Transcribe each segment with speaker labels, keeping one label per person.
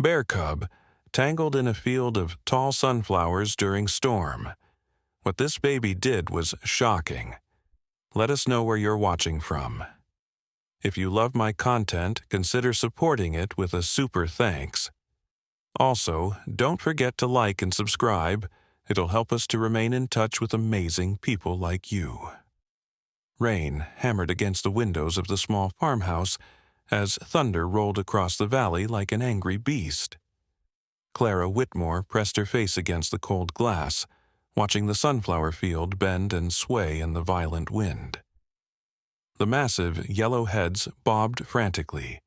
Speaker 1: Bear cub, tangled in a field of tall sunflowers during storm. What this baby did was shocking. Let us know where you're watching from. If you love my content, consider supporting it with a super thanks. Also, don't forget to like and subscribe. It'll help us to remain in touch with amazing people like you. Rain hammered against the windows of the small farmhouse as thunder rolled across the valley like an angry beast. Clara Whitmore pressed her face against the cold glass, watching the sunflower field bend and sway in the violent wind. The massive yellow heads bobbed frantically,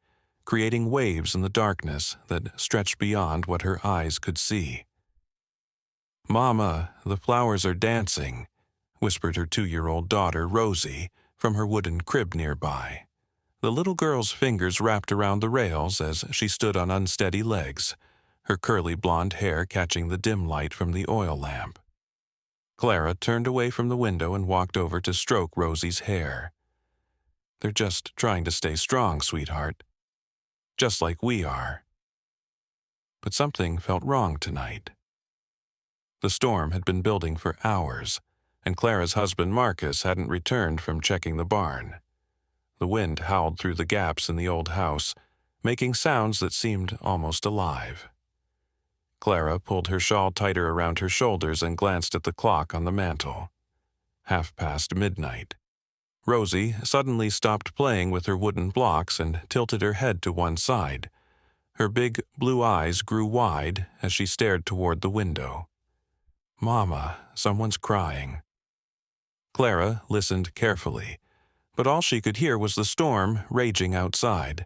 Speaker 1: creating waves in the darkness that stretched beyond what her eyes could see. "Mama, the flowers are dancing," whispered her 2-year-old daughter, Rosie, from her wooden crib nearby. The little girl's fingers wrapped around the rails as she stood on unsteady legs, her curly blonde hair catching the dim light from the oil lamp. Clara turned away from the window and walked over to stroke Rosie's hair. "They're just trying to stay strong, sweetheart. Just like we are." But something felt wrong tonight. The storm had been building for hours, and Clara's husband Marcus hadn't returned from checking the barn. The wind howled through the gaps in the old house, making sounds that seemed almost alive. Clara pulled her shawl tighter around her shoulders and glanced at the clock on the mantel. midnight. Rosie suddenly stopped playing with her wooden blocks and tilted her head to one side. Her big blue eyes grew wide as she stared toward the window. "Mama, someone's crying." Clara listened carefully, but all she could hear was the storm raging outside.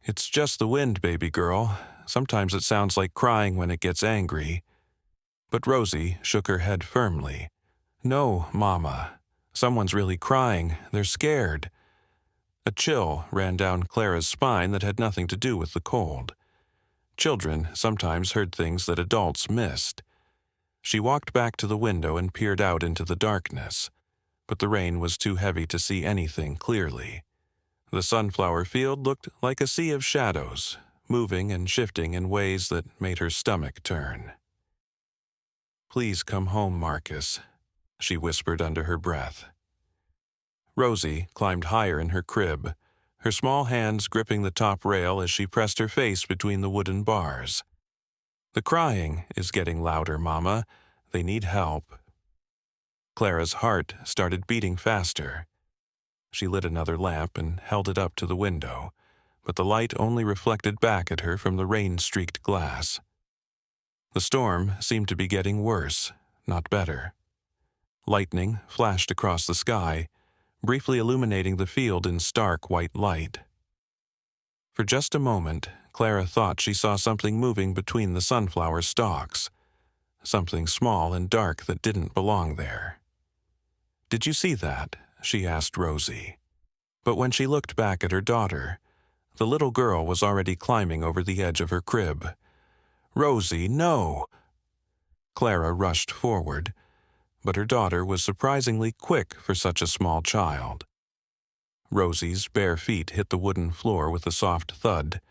Speaker 1: "It's just the wind, baby girl. Sometimes it sounds like crying when it gets angry." But Rosie shook her head firmly. "No, Mama. Someone's really crying. They're scared." A chill ran down Clara's spine that had nothing to do with the cold. Children sometimes heard things that adults missed. She walked back to the window and peered out into the darkness, but the rain was too heavy to see anything clearly. The sunflower field looked like a sea of shadows, moving and shifting in ways that made her stomach turn. "Please come home, Marcus," she whispered under her breath. Rosie climbed higher in her crib, her small hands gripping the top rail as she pressed her face between the wooden bars. "The crying is getting louder, Mama. They need help." Clara's heart started beating faster. She lit another lamp and held it up to the window, but the light only reflected back at her from the rain-streaked glass. The storm seemed to be getting worse, not better. Lightning flashed across the sky, briefly illuminating the field in stark white light. For just a moment, Clara thought she saw something moving between the sunflower stalks, something small and dark that didn't belong there. "Did you see that?" she asked Rosie. But when she looked back at her daughter, the little girl was already climbing over the edge of her crib. "Rosie, no!" Clara rushed forward, but her daughter was surprisingly quick for such a small child. Rosie's bare feet hit the wooden floor with a soft thud,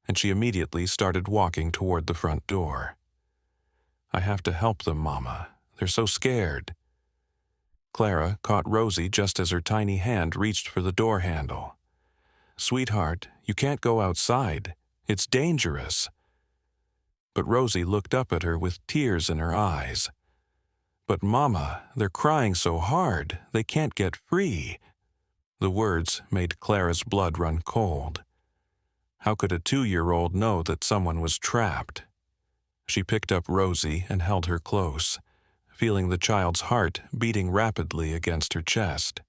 Speaker 1: and she immediately started walking toward the front door. "I have to help them, Mama. They're so scared." Clara caught Rosie just as her tiny hand reached for the door handle. "Sweetheart, you can't go outside. It's dangerous." But Rosie looked up at her with tears in her eyes. "But Mama, they're crying so hard, they can't get free." The words made Clara's blood run cold. How could a 2-year-old know that someone was trapped? She picked up Rosie and held her close, feeling the child's heart beating rapidly against her chest.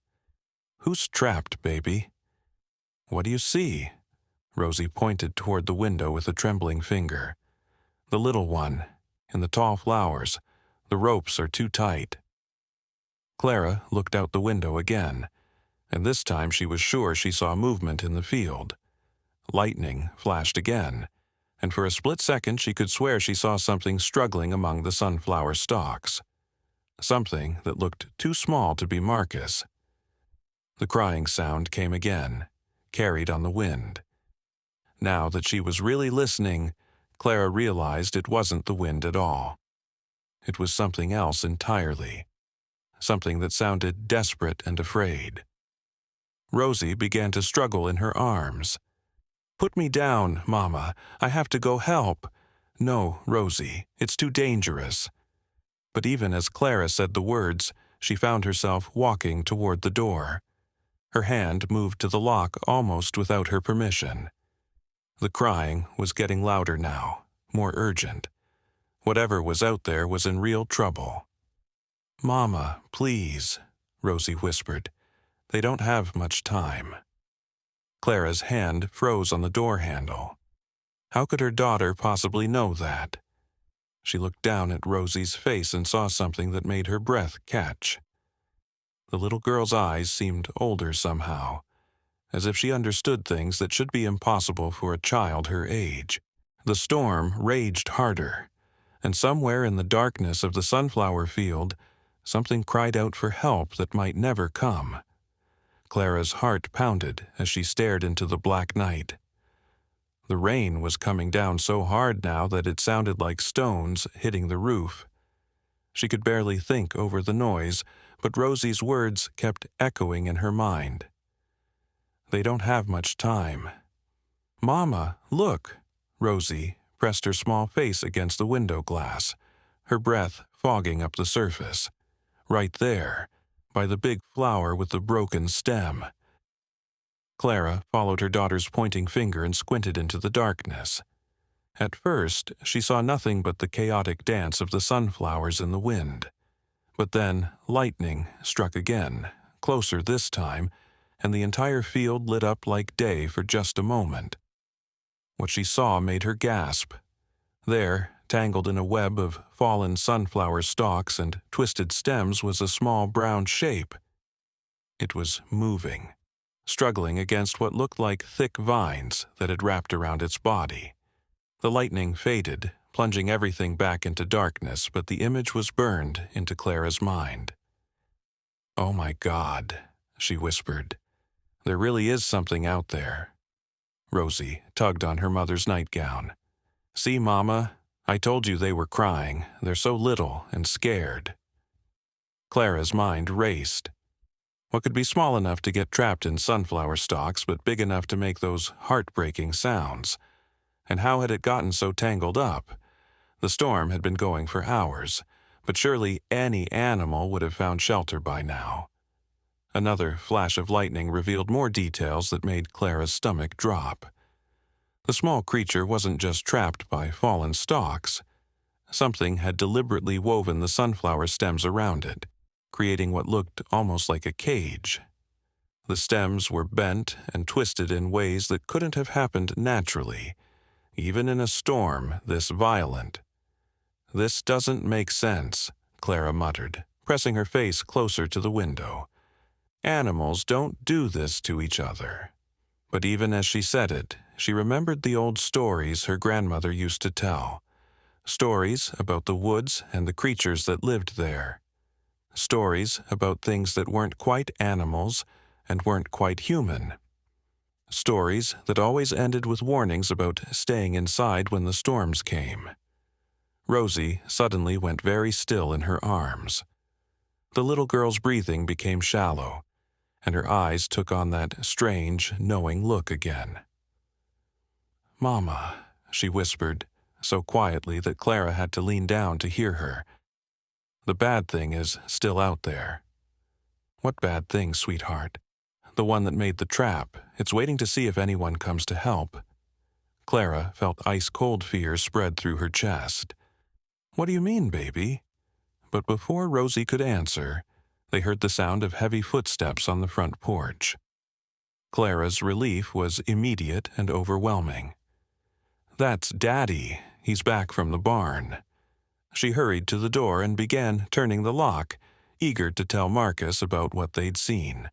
Speaker 1: "Who's trapped, baby?" "What do you see?" Rosie pointed toward the window with a trembling finger. "The little one, in the tall flowers. The ropes are too tight." Clara looked out the window again, and this time she was sure she saw movement in the field. Lightning flashed again, and for a split second she could swear she saw something struggling among the sunflower stalks. Something that looked too small to be Marcus. The crying sound came again, carried on the wind. Now that she was really listening, Clara realized it wasn't the wind at all. It was something else entirely. Something that sounded desperate and afraid. Rosie began to struggle in her arms. "Put me down, Mama. I have to go help." "No, Rosie, it's too dangerous." But even as Clara said the words, she found herself walking toward the door. Her hand moved to the lock almost without her permission. The crying was getting louder now, more urgent. Whatever was out there was in real trouble. "Mama, please," Rosie whispered. "They don't have much time." Clara's hand froze on the door handle. How could her daughter possibly know that? She looked down at Rosie's face and saw something that made her breath catch. The little girl's eyes seemed older somehow, as if she understood things that should be impossible for a child her age. The storm raged harder, and somewhere in the darkness of the sunflower field, something cried out for help that might never come. Clara's heart pounded as she stared into the black night. The rain was coming down so hard now that it sounded like stones hitting the roof. She could barely think over the noise, but Rosie's words kept echoing in her mind. They don't have much time. "Mama, look!" Rosie pressed her small face against the window glass, her breath fogging up the surface. Right there, by the big flower with the broken stem. Clara followed her daughter's pointing finger and squinted into the darkness. At first, she saw nothing but the chaotic dance of the sunflowers in the wind. But then lightning struck again, closer this time, and the entire field lit up like day for just a moment. What she saw made her gasp. There, tangled in a web of fallen sunflower stalks and twisted stems, was a small brown shape. It was moving, struggling against what looked like thick vines that had wrapped around its body. The lightning faded, plunging everything back into darkness, but the image was burned into Clara's mind. "Oh my God," she whispered. "There really is something out there." Rosie tugged on her mother's nightgown. "See, Mama, I told you they were crying. They're so little and scared." Clara's mind raced. What could be small enough to get trapped in sunflower stalks but big enough to make those heartbreaking sounds? And how had it gotten so tangled up? The storm had been going for hours, but surely any animal would have found shelter by now. Another flash of lightning revealed more details that made Clara's stomach drop. The small creature wasn't just trapped by fallen stalks. Something had deliberately woven the sunflower stems around it, creating what looked almost like a cage. The stems were bent and twisted in ways that couldn't have happened naturally, even in a storm this violent. "This doesn't make sense," Clara muttered, pressing her face closer to the window. "Animals don't do this to each other." But even as she said it, she remembered the old stories her grandmother used to tell. Stories about the woods and the creatures that lived there. Stories about things that weren't quite animals and weren't quite human. Stories that always ended with warnings about staying inside when the storms came. Rosie suddenly went very still in her arms. The little girl's breathing became shallow, and her eyes took on that strange, knowing look again. "Mama," she whispered, so quietly that Clara had to lean down to hear her. "The bad thing is still out there." "What bad thing, sweetheart?" "The one that made the trap. It's waiting to see if anyone comes to help." Clara felt ice-cold fear spread through her chest. "What do you mean, baby?" But before Rosie could answer, they heard the sound of heavy footsteps on the front porch. Clara's relief was immediate and overwhelming. "That's Daddy. He's back from the barn." She hurried to the door and began turning the lock, eager to tell Marcus about what they'd seen.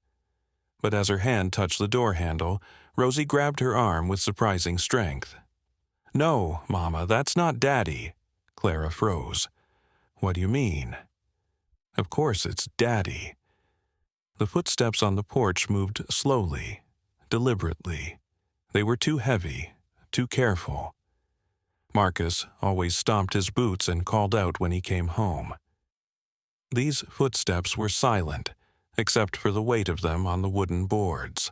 Speaker 1: But as her hand touched the door handle, Rosie grabbed her arm with surprising strength. "No, Mama, that's not Daddy." Clara froze. "What do you mean?" "Of course it's Daddy." The footsteps on the porch moved slowly, deliberately. They were too heavy, too careful. Marcus always stomped his boots and called out when he came home. These footsteps were silent, except for the weight of them on the wooden boards.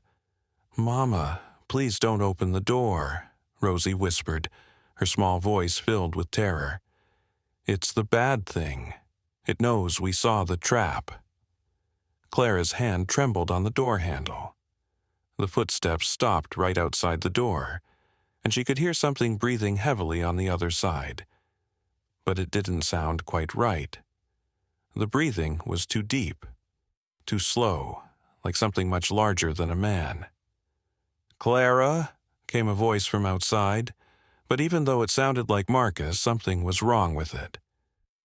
Speaker 1: "Mama, please don't open the door," Rosie whispered, her small voice filled with terror. "It's the bad thing. It knows we saw the trap." Clara's hand trembled on the door handle. The footsteps stopped right outside the door, and she could hear something breathing heavily on the other side. But it didn't sound quite right. The breathing was too deep, too slow, like something much larger than a man. "Clara?" came a voice from outside, but even though it sounded like Marcus, something was wrong with it.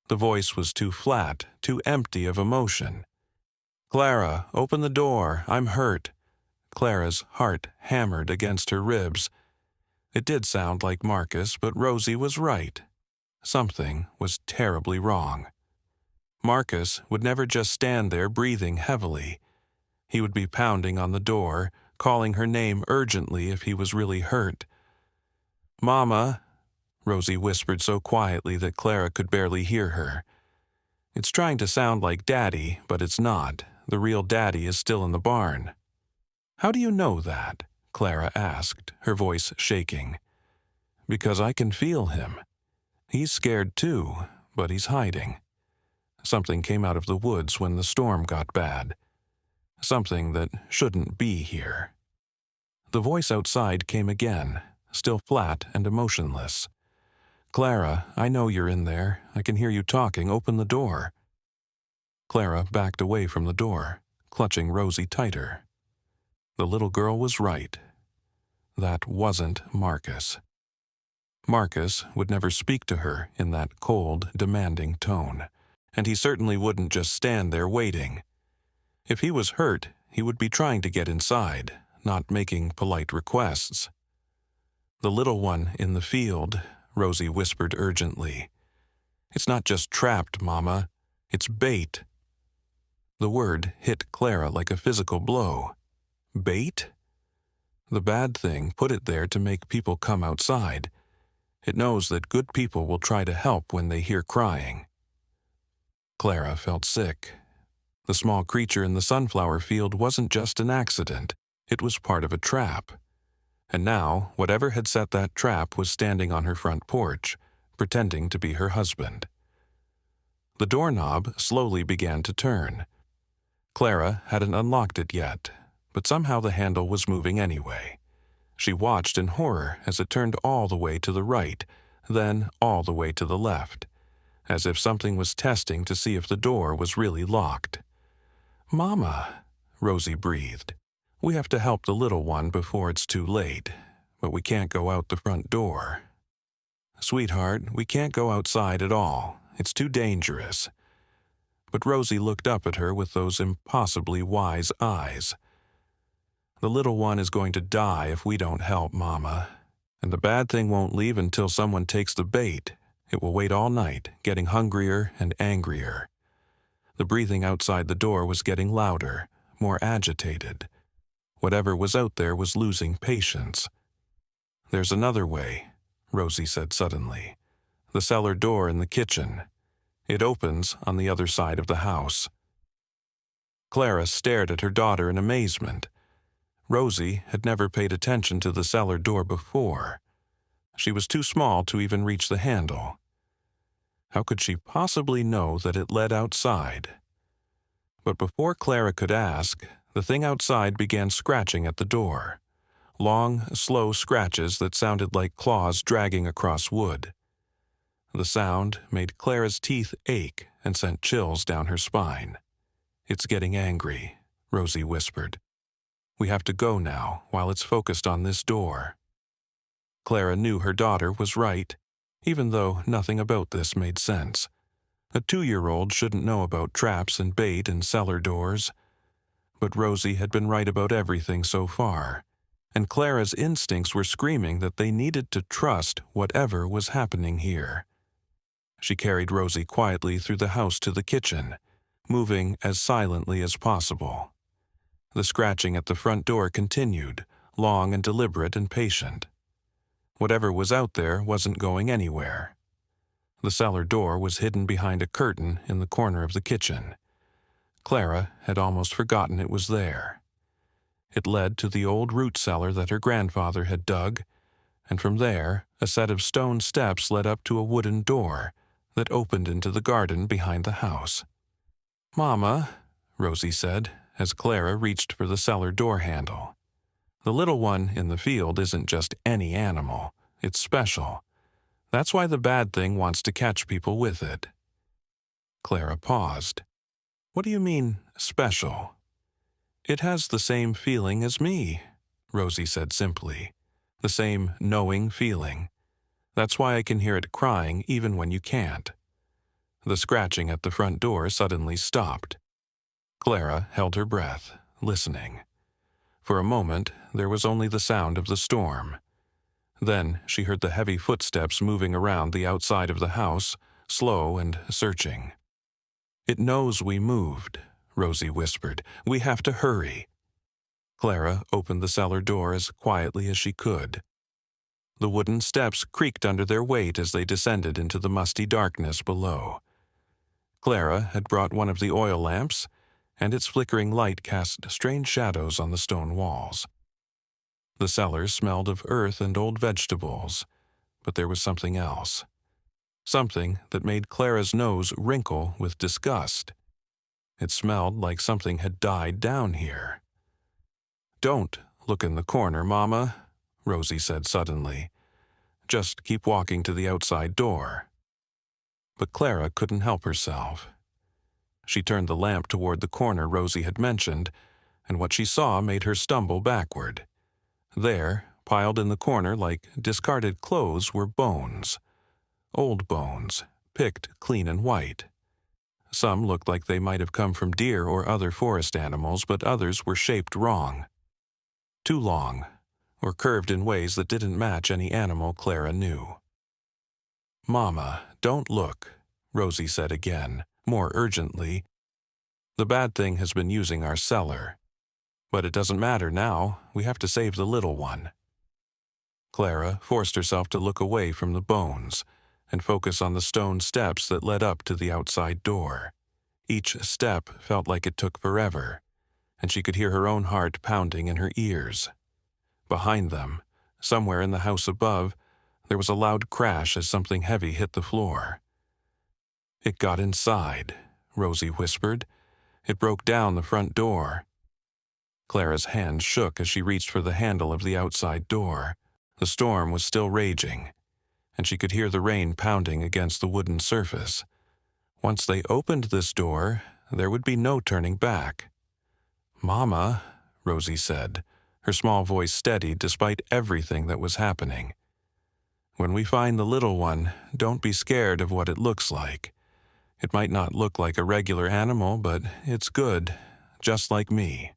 Speaker 1: The voice was too flat, too empty of emotion. "Clara, open the door, I'm hurt." Clara's heart hammered against her ribs. It did sound like Marcus, but Rosie was right. Something was terribly wrong. Marcus would never just stand there breathing heavily. He would be pounding on the door, calling her name urgently if he was really hurt. "Mama," Rosie whispered so quietly that Clara could barely hear her. It's trying to sound like Daddy, but it's not. The real Daddy is still in the barn. "How do you know that?" Clara asked, her voice shaking. "Because I can feel him. He's scared too, but he's hiding. Something came out of the woods when the storm got bad. Something that shouldn't be here." The voice outside came again, still flat and emotionless. "Clara, I know you're in there. I can hear you talking. Open the door." Clara backed away from the door, clutching Rosie tighter. The little girl was right. That wasn't Marcus. Marcus would never speak to her in that cold, demanding tone, and he certainly wouldn't just stand there waiting. If he was hurt, he would be trying to get inside, not making polite requests. "The little one in the field," Rosie whispered urgently. "It's not just trapped, Mama. It's bait." The word hit Clara like a physical blow. Bait? The bad thing put it there to make people come outside. It knows that good people will try to help when they hear crying. Clara felt sick. The small creature in the sunflower field wasn't just an accident. It was part of a trap. And now, whatever had set that trap was standing on her front porch, pretending to be her husband. The doorknob slowly began to turn. Clara hadn't unlocked it yet, but somehow the handle was moving anyway. She watched in horror as it turned all the way to the right, then all the way to the left, as if something was testing to see if the door was really locked. "Mama," Rosie breathed. "We have to help the little one before it's too late, but we can't go out the front door." "Sweetheart, we can't go outside at all. It's too dangerous." But Rosie looked up at her with those impossibly wise eyes. "The little one is going to die if we don't help, Mama. And the bad thing won't leave until someone takes the bait. It will wait all night, getting hungrier and angrier." The breathing outside the door was getting louder, more agitated. Whatever was out there was losing patience. "There's another way," Rosie said suddenly. "The cellar door in the kitchen. It opens on the other side of the house." Clara stared at her daughter in amazement. Rosie had never paid attention to the cellar door before. She was too small to even reach the handle. How could she possibly know that it led outside? But before Clara could ask, the thing outside began scratching at the door. Long, slow scratches that sounded like claws dragging across wood. The sound made Clara's teeth ache and sent chills down her spine. "It's getting angry," Rosie whispered. "We have to go now while it's focused on this door." Clara knew her daughter was right, even though nothing about this made sense. A 2-year-old shouldn't know about traps and bait and cellar doors. But Rosie had been right about everything so far, and Clara's instincts were screaming that they needed to trust whatever was happening here. She carried Rosie quietly through the house to the kitchen, moving as silently as possible. The scratching at the front door continued, long and deliberate and patient. Whatever was out there wasn't going anywhere. The cellar door was hidden behind a curtain in the corner of the kitchen. Clara had almost forgotten it was there. It led to the old root cellar that her grandfather had dug, and from there a set of stone steps led up to a wooden door that opened into the garden behind the house. "Mama," Rosie said, as Clara reached for the cellar door handle. "The little one in the field isn't just any animal. It's special. That's why the bad thing wants to catch people with it." Clara paused. "What do you mean, special?" "It has the same feeling as me," Rosie said simply. "The same knowing feeling. That's why I can hear it crying even when you can't." The scratching at the front door suddenly stopped. Clara held her breath, listening. For a moment, there was only the sound of the storm. Then she heard the heavy footsteps moving around the outside of the house, slow and searching. "It knows we moved," Rosie whispered. "We have to hurry." Clara opened the cellar door as quietly as she could. The wooden steps creaked under their weight as they descended into the musty darkness below. Clara had brought one of the oil lamps, and its flickering light cast strange shadows on the stone walls. The cellar smelled of earth and old vegetables, but there was something else. Something that made Clara's nose wrinkle with disgust. It smelled like something had died down here. "Don't look in the corner, Mama," Rosie said suddenly. "Just keep walking to the outside door." But Clara couldn't help herself. She turned the lamp toward the corner Rosie had mentioned, and what she saw made her stumble backward. There, piled in the corner like discarded clothes, were bones. Old bones, picked clean and white. Some looked like they might have come from deer or other forest animals, but others were shaped wrong. Too long, or curved in ways that didn't match any animal Clara knew. "Mama, don't look," Rosie said again, more urgently. "The bad thing has been using our cellar. But it doesn't matter now. We have to save the little one." Clara forced herself to look away from the bones and focus on the stone steps that led up to the outside door. Each step felt like it took forever, and she could hear her own heart pounding in her ears. Behind them, somewhere in the house above, there was a loud crash as something heavy hit the floor. "It got inside," Rosie whispered. "It broke down the front door." Clara's hand shook as she reached for the handle of the outside door. The storm was still raging, and she could hear the rain pounding against the wooden surface. Once they opened this door, there would be no turning back. "Mama," Rosie said, her small voice steady despite everything that was happening. "When we find the little one, don't be scared of what it looks like. It might not look like a regular animal, but it's good, just like me."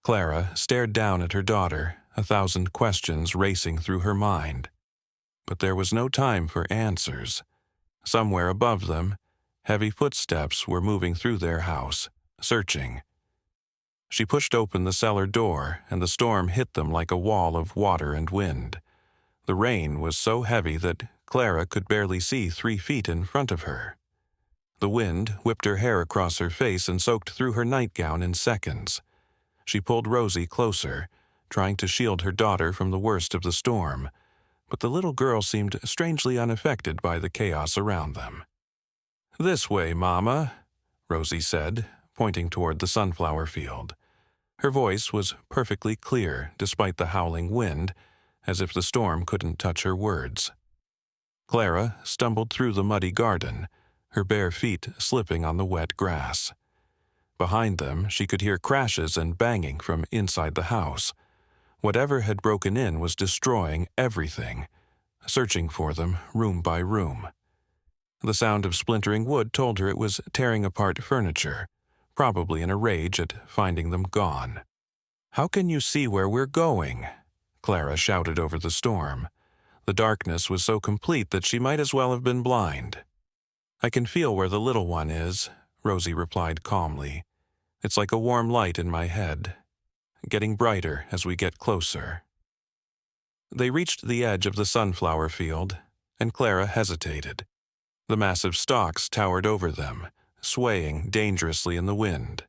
Speaker 1: Clara stared down at her daughter, 1,000 questions racing through her mind. But there was no time for answers. Somewhere above them, heavy footsteps were moving through their house, searching. She pushed open the cellar door, and the storm hit them like a wall of water and wind. The rain was so heavy that Clara could barely see 3 feet in front of her. The wind whipped her hair across her face and soaked through her nightgown in seconds. She pulled Rosie closer, trying to shield her daughter from the worst of the storm, but the little girl seemed strangely unaffected by the chaos around them. "This way, Mama," Rosie said, pointing toward the sunflower field. Her voice was perfectly clear despite the howling wind, as if the storm couldn't touch her words. Clara stumbled through the muddy garden, her bare feet slipping on the wet grass. Behind them, she could hear crashes and banging from inside the house. Whatever had broken in was destroying everything, searching for them room by room. The sound of splintering wood told her it was tearing apart furniture, probably in a rage at finding them gone. "How can you see where we're going?" Clara shouted over the storm. The darkness was so complete that she might as well have been blind. "I can feel where the little one is," Rosie replied calmly. "It's like a warm light in my head, getting brighter as we get closer." They reached the edge of the sunflower field, and Clara hesitated. The massive stalks towered over them, swaying dangerously in the wind.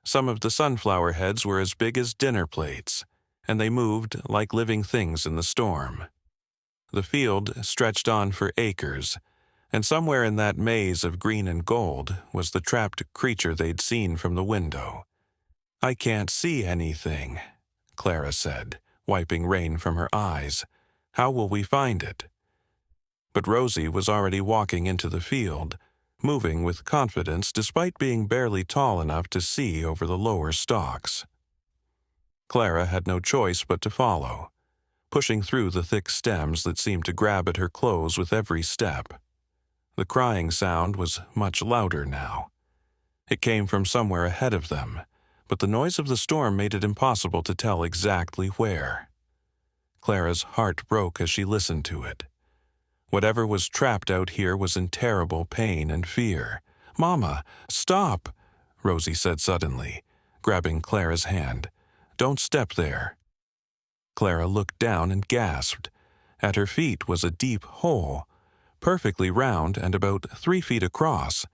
Speaker 1: Some of the sunflower heads were as big as dinner plates, and they moved like living things in the storm. The field stretched on for acres, and somewhere in that maze of green and gold was the trapped creature they'd seen from the window. "I can't see anything," Clara said, wiping rain from her eyes. "How will we find it?" But Rosie was already walking into the field, moving with confidence despite being barely tall enough to see over the lower stalks. Clara had no choice but to follow, pushing through the thick stems that seemed to grab at her clothes with every step. The crying sound was much louder now. It came from somewhere ahead of them, but the noise of the storm made it impossible to tell exactly where. Clara's heart broke as she listened to it. Whatever was trapped out here was in terrible pain and fear. "Mama, stop," Rosie said suddenly, grabbing Clara's hand. "Don't step there." Clara looked down and gasped. At her feet was a deep hole, perfectly round and about 3 feet across.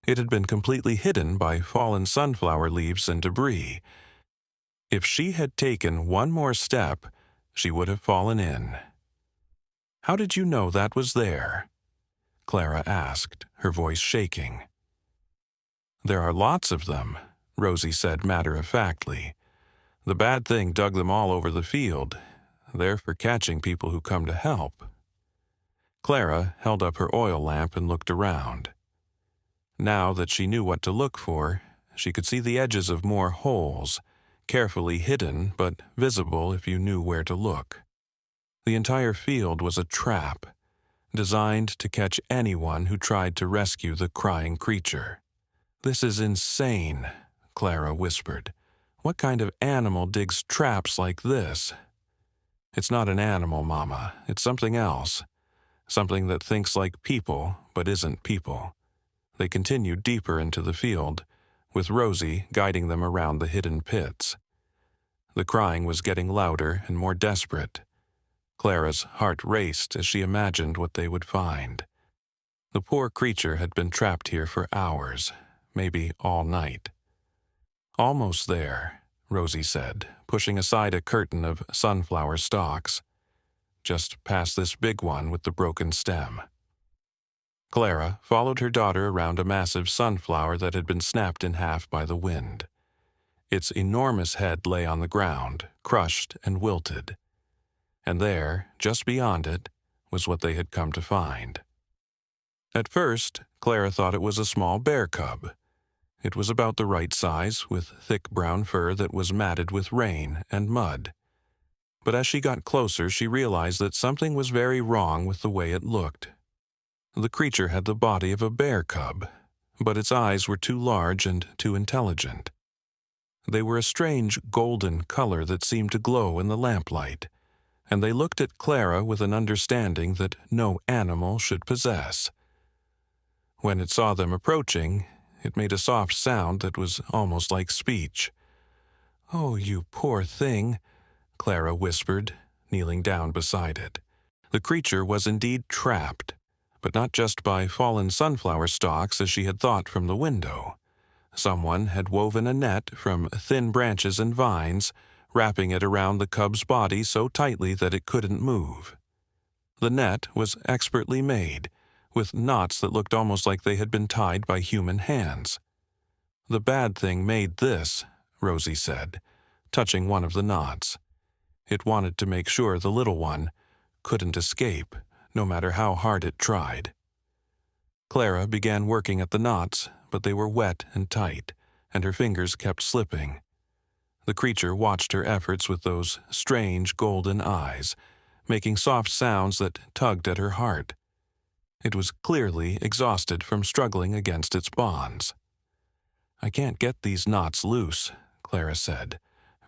Speaker 1: It had been completely hidden by fallen sunflower leaves and debris. If she had taken one more step, she would have fallen in. "How did you know that was there?" Clara asked, her voice shaking. "There are lots of them," Rosie said matter-of-factly. "The bad thing dug them all over the field. They're for catching people who come to help." Clara held up her oil lamp and looked around. Now that she knew what to look for, she could see the edges of more holes, carefully hidden but visible if you knew where to look. The entire field was a trap, designed to catch anyone who tried to rescue the crying creature. "This is insane," Clara whispered. "What kind of animal digs traps like this?" "It's not an animal, Mama. It's something else. Something that thinks like people, but isn't people." They continued deeper into the field, with Rosie guiding them around the hidden pits. The crying was getting louder and more desperate. Clara's heart raced as she imagined what they would find. The poor creature had been trapped here for hours, maybe all night. "Almost there," Rosie said, pushing aside a curtain of sunflower stalks. "Just past this big one with the broken stem." Clara followed her daughter around a massive sunflower that had been snapped in half by the wind. Its enormous head lay on the ground, crushed and wilted. And there, just beyond it, was what they had come to find. At first, Clara thought it was a small bear cub. It was about the right size, with thick brown fur that was matted with rain and mud. But as she got closer, she realized that something was very wrong with the way it looked. The creature had the body of a bear cub, but its eyes were too large and too intelligent. They were a strange golden color that seemed to glow in the lamplight, and they looked at Clara with an understanding that no animal should possess. When it saw them approaching, it made a soft sound that was almost like speech. "Oh, you poor thing," Clara whispered, kneeling down beside it. The creature was indeed trapped, but not just by fallen sunflower stalks as she had thought from the window. Someone had woven a net from thin branches and vines, wrapping it around the cub's body so tightly that it couldn't move. The net was expertly made, with knots that looked almost like they had been tied by human hands. "The bad thing made this," Rosie said, touching one of the knots. "It wanted to make sure the little one couldn't escape, no matter how hard it tried." Clara began working at the knots, but they were wet and tight, and her fingers kept slipping. The creature watched her efforts with those strange golden eyes, making soft sounds that tugged at her heart. It was clearly exhausted from struggling against its bonds. "I can't get these knots loose," Clara said,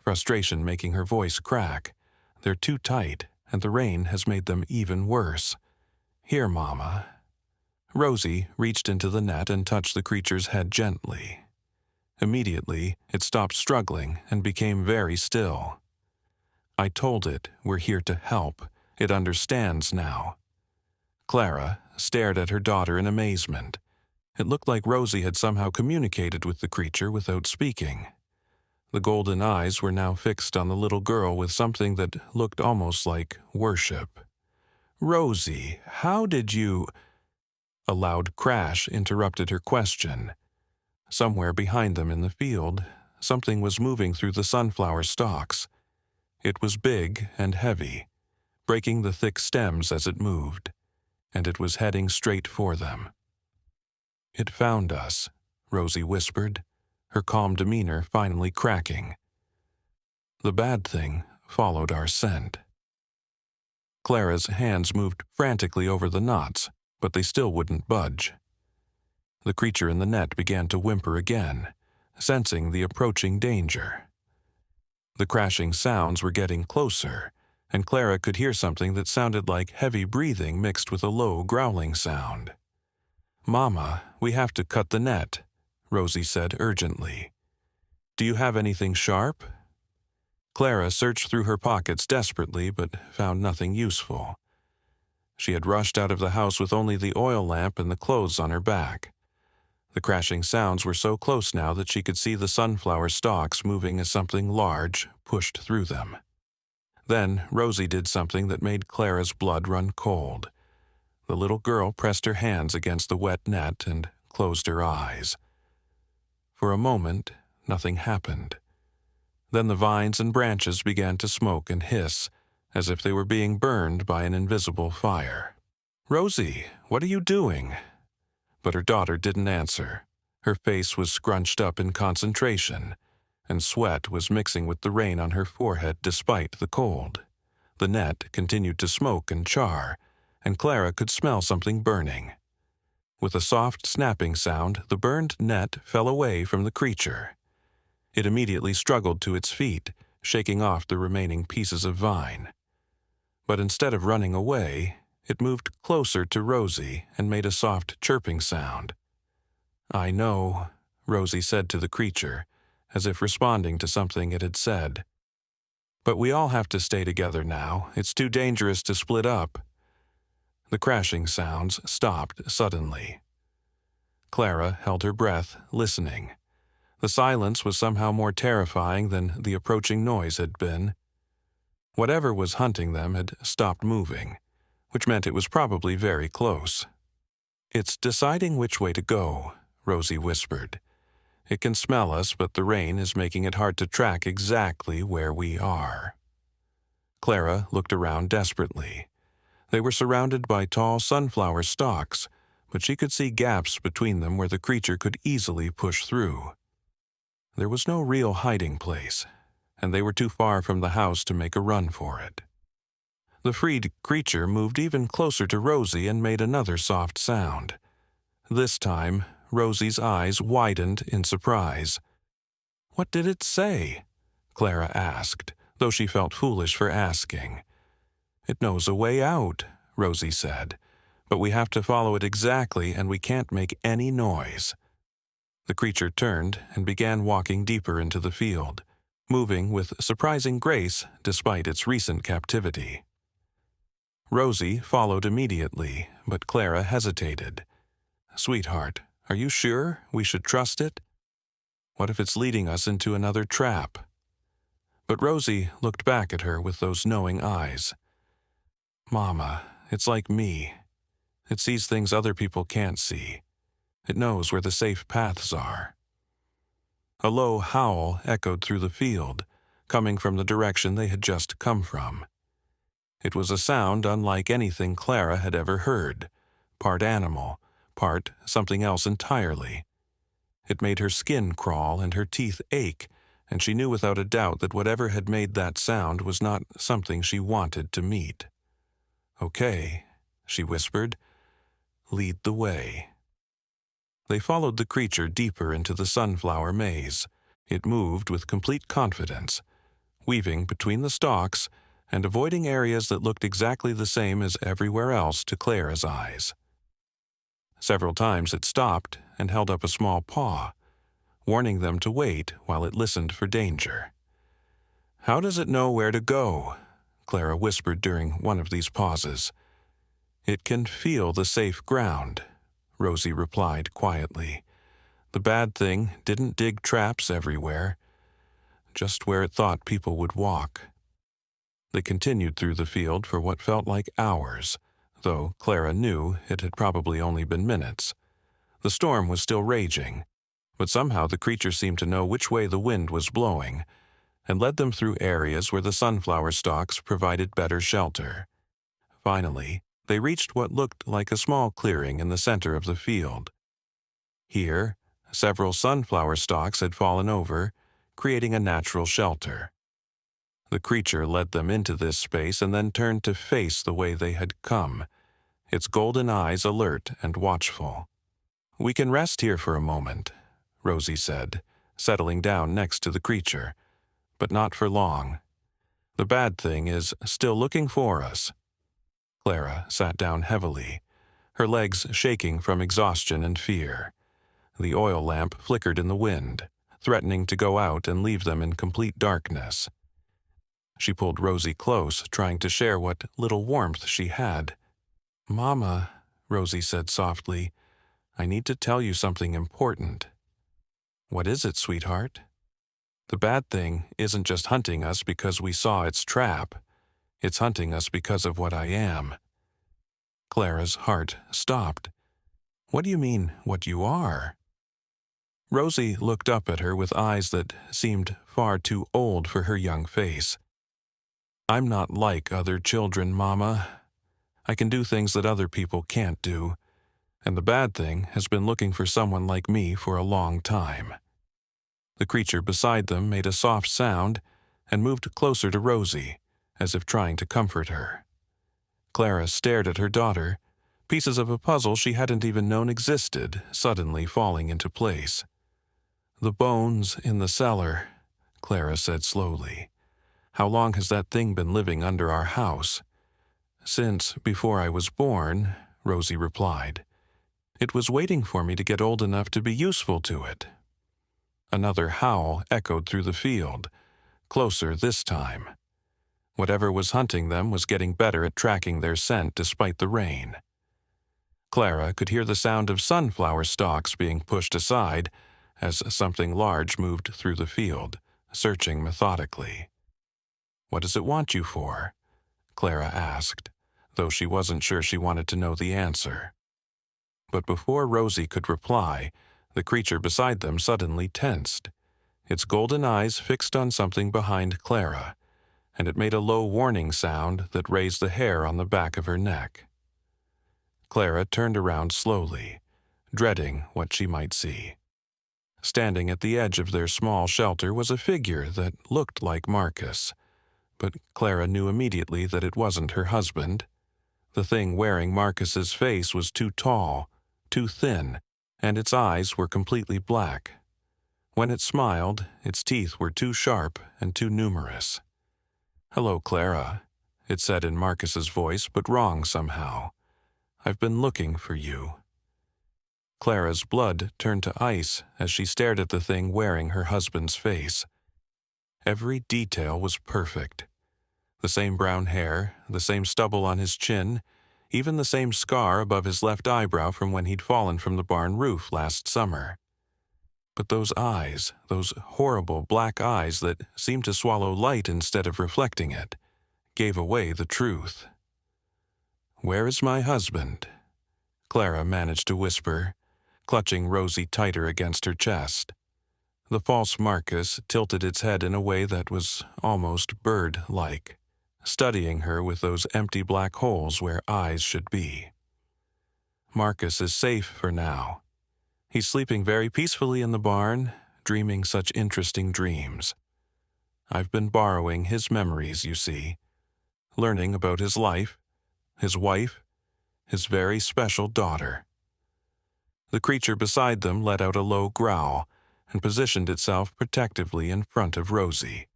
Speaker 1: frustration making her voice crack. "They're too tight, and the rain has made them even worse. Here, Mama." Rosie reached into the net and touched the creature's head gently. Immediately, it stopped struggling and became very still. I told it we're here to help. It understands now. Clara stared at her daughter in amazement. It looked like Rosie had somehow communicated with the creature without speaking. The golden eyes were now fixed on the little girl with something that looked almost like worship. "Rosie, how did you—" A loud crash interrupted her question. Somewhere behind them in the field, something was moving through the sunflower stalks. It was big and heavy, breaking the thick stems as it moved, and it was heading straight for them. "It found us," Rosie whispered, her calm demeanor finally cracking. "The bad thing followed our scent." Clara's hands moved frantically over the knots, but they still wouldn't budge. The creature in the net began to whimper again, sensing the approaching danger. The crashing sounds were getting closer, and Clara could hear something that sounded like heavy breathing mixed with a low growling sound. "Mama, we have to cut the net," Rosie said urgently. "Do you have anything sharp?" Clara searched through her pockets desperately but found nothing useful. She had rushed out of the house with only the oil lamp and the clothes on her back. The crashing sounds were so close now that she could see the sunflower stalks moving as something large pushed through them. Then Rosie did something that made Clara's blood run cold. The little girl pressed her hands against the wet net and closed her eyes. For a moment, nothing happened. Then the vines and branches began to smoke and hiss, as if they were being burned by an invisible fire. "Rosie, what are you doing?" But her daughter didn't answer. Her face was scrunched up in concentration, and sweat was mixing with the rain on her forehead despite the cold. The net continued to smoke and char, and Clara could smell something burning. With a soft snapping sound, the burned net fell away from the creature. It immediately struggled to its feet, shaking off the remaining pieces of vine. But instead of running away, it moved closer to Rosie and made a soft chirping sound. "I know," Rosie said to the creature, as if responding to something it had said. "But we all have to stay together now. It's too dangerous to split up." The crashing sounds stopped suddenly. Clara held her breath, listening. The silence was somehow more terrifying than the approaching noise had been. Whatever was hunting them had stopped moving, which meant it was probably very close. "It's deciding which way to go," Rosie whispered. "It can smell us, but the rain is making it hard to track exactly where we are." Clara looked around desperately. They were surrounded by tall sunflower stalks, but she could see gaps between them where the creature could easily push through. There was no real hiding place, and they were too far from the house to make a run for it. The freed creature moved even closer to Rosie and made another soft sound. This time, Rosie's eyes widened in surprise. "What did it say?" Clara asked, though she felt foolish for asking. "It knows a way out," Rosie said, "but we have to follow it exactly and we can't make any noise." The creature turned and began walking deeper into the field, moving with surprising grace despite its recent captivity. Rosie followed immediately, but Clara hesitated. "Sweetheart, are you sure we should trust it? What if it's leading us into another trap?" But Rosie looked back at her with those knowing eyes. "Mama, it's like me. It sees things other people can't see. It knows where the safe paths are." A low howl echoed through the field, coming from the direction they had just come from. It was a sound unlike anything Clara had ever heard, part animal, part something else entirely. It made her skin crawl and her teeth ache, and she knew without a doubt that whatever had made that sound was not something she wanted to meet. "Okay," she whispered. "Lead the way." They followed the creature deeper into the sunflower maze. It moved with complete confidence, weaving between the stalks and avoiding areas that looked exactly the same as everywhere else to Clara's eyes. Several times it stopped and held up a small paw, warning them to wait while it listened for danger. How does it know where to go? Clara whispered during one of these pauses. It can feel the safe ground, Rosie replied quietly. The bad thing didn't dig traps everywhere, just where it thought people would walk. They continued through the field for what felt like hours, though Clara knew it had probably only been minutes. The storm was still raging, but somehow the creature seemed to know which way the wind was blowing, and led them through areas where the sunflower stalks provided better shelter. Finally, they reached what looked like a small clearing in the center of the field. Here, several sunflower stalks had fallen over, creating a natural shelter. The creature led them into this space and then turned to face the way they had come, its golden eyes alert and watchful. "We can rest here for a moment," Rosie said, settling down next to the creature. "But not for long. The bad thing is still looking for us." Clara sat down heavily, her legs shaking from exhaustion and fear. The oil lamp flickered in the wind, threatening to go out and leave them in complete darkness. She pulled Rosie close, trying to share what little warmth she had. "Mama," Rosie said softly, "I need to tell you something important." "What is it, sweetheart?" "The bad thing isn't just hunting us because we saw its trap. It's hunting us because of what I am." Clara's heart stopped. "What do you mean, what you are?" Rosie looked up at her with eyes that seemed far too old for her young face. "I'm not like other children, Mama. I can do things that other people can't do, and the bad thing has been looking for someone like me for a long time." The creature beside them made a soft sound and moved closer to Rosie, as if trying to comfort her. Clara stared at her daughter, pieces of a puzzle she hadn't even known existed suddenly falling into place. "The bones in the cellar," Clara said slowly. "How long has that thing been living under our house?" "Since before I was born," Rosie replied. "It was waiting for me to get old enough to be useful to it." Another howl echoed through the field, closer this time. Whatever was hunting them was getting better at tracking their scent despite the rain. Clara could hear the sound of sunflower stalks being pushed aside as something large moved through the field, searching methodically. "What does it want you for?" Clara asked, though she wasn't sure she wanted to know the answer. But before Rosie could reply, the creature beside them suddenly tensed, its golden eyes fixed on something behind Clara, and it made a low warning sound that raised the hair on the back of her neck. Clara turned around slowly, dreading what she might see. Standing at the edge of their small shelter was a figure that looked like Marcus, but Clara knew immediately that it wasn't her husband. The thing wearing Marcus's face was too tall, too thin, and its eyes were completely black. When it smiled, its teeth were too sharp and too numerous. "Hello, Clara," it said in Marcus's voice, but wrong somehow. "I've been looking for you." Clara's blood turned to ice as she stared at the thing wearing her husband's face. Every detail was perfect. The same brown hair, the same stubble on his chin, even the same scar above his left eyebrow from when he'd fallen from the barn roof last summer. But those eyes, those horrible black eyes that seemed to swallow light instead of reflecting it, gave away the truth. "Where is my husband?" Clara managed to whisper, clutching Rosie tighter against her chest. The false Marcus tilted its head in a way that was almost bird-like, studying her with those empty black holes where eyes should be. "Marcus is safe for now. He's sleeping very peacefully in the barn, dreaming such interesting dreams. I've been borrowing his memories, you see, learning about his life, his wife, his very special daughter." The creature beside them let out a low growl and positioned itself protectively in front of Rosie.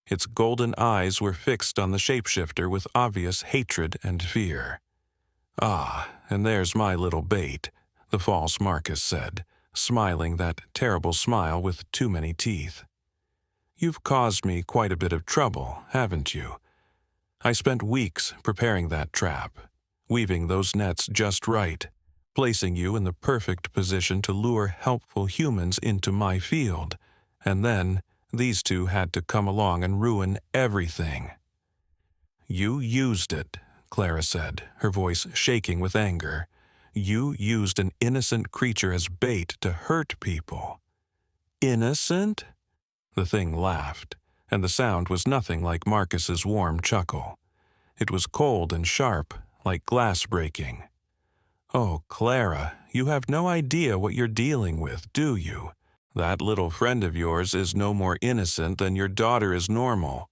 Speaker 1: Its golden eyes were fixed on the shapeshifter with obvious hatred and fear. "Ah, and there's my little bait," the false Marcus said, smiling that terrible smile with too many teeth. You've caused me quite a bit of trouble, haven't you? I spent weeks preparing that trap, weaving those nets just right, placing you in the perfect position to lure helpful humans into my field, and then these two had to come along and ruin everything." "You used it," Clara said, her voice shaking with anger. "You used an innocent creature as bait to hurt people." "Innocent?" The thing laughed, and the sound was nothing like Marcus's warm chuckle. It was cold and sharp, like glass breaking. "Oh, Clara, you have no idea what you're dealing with, do you? That little friend of yours is no more innocent than your daughter is normal."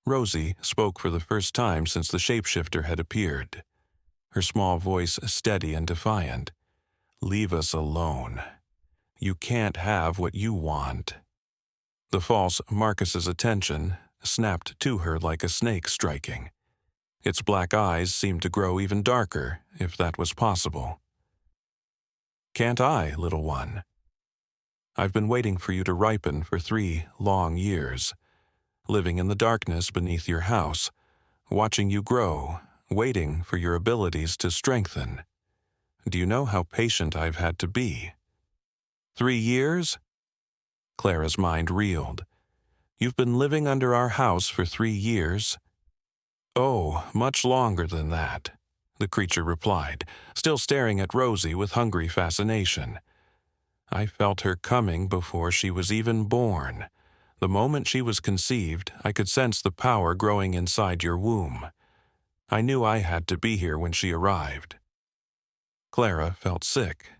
Speaker 1: Rosie spoke for the first time since the shapeshifter had appeared, her small voice steady and defiant. "Leave us alone. You can't have what you want." The false Marcus's attention snapped to her like a snake striking. Its black eyes seemed to grow even darker, if that was possible. "Can't I, little one? I've been waiting for you to ripen for 3 long years, living in the darkness beneath your house, watching you grow, waiting for your abilities to strengthen. Do you know how patient I've had to be?" 3 years? Clara's mind reeled. "You've been living under our house for 3 years?" "Oh, much longer than that," the creature replied, still staring at Rosie with hungry fascination. "I felt her coming before she was even born. The moment she was conceived, I could sense the power growing inside your womb. I knew I had to be here when she arrived." Clara felt sick.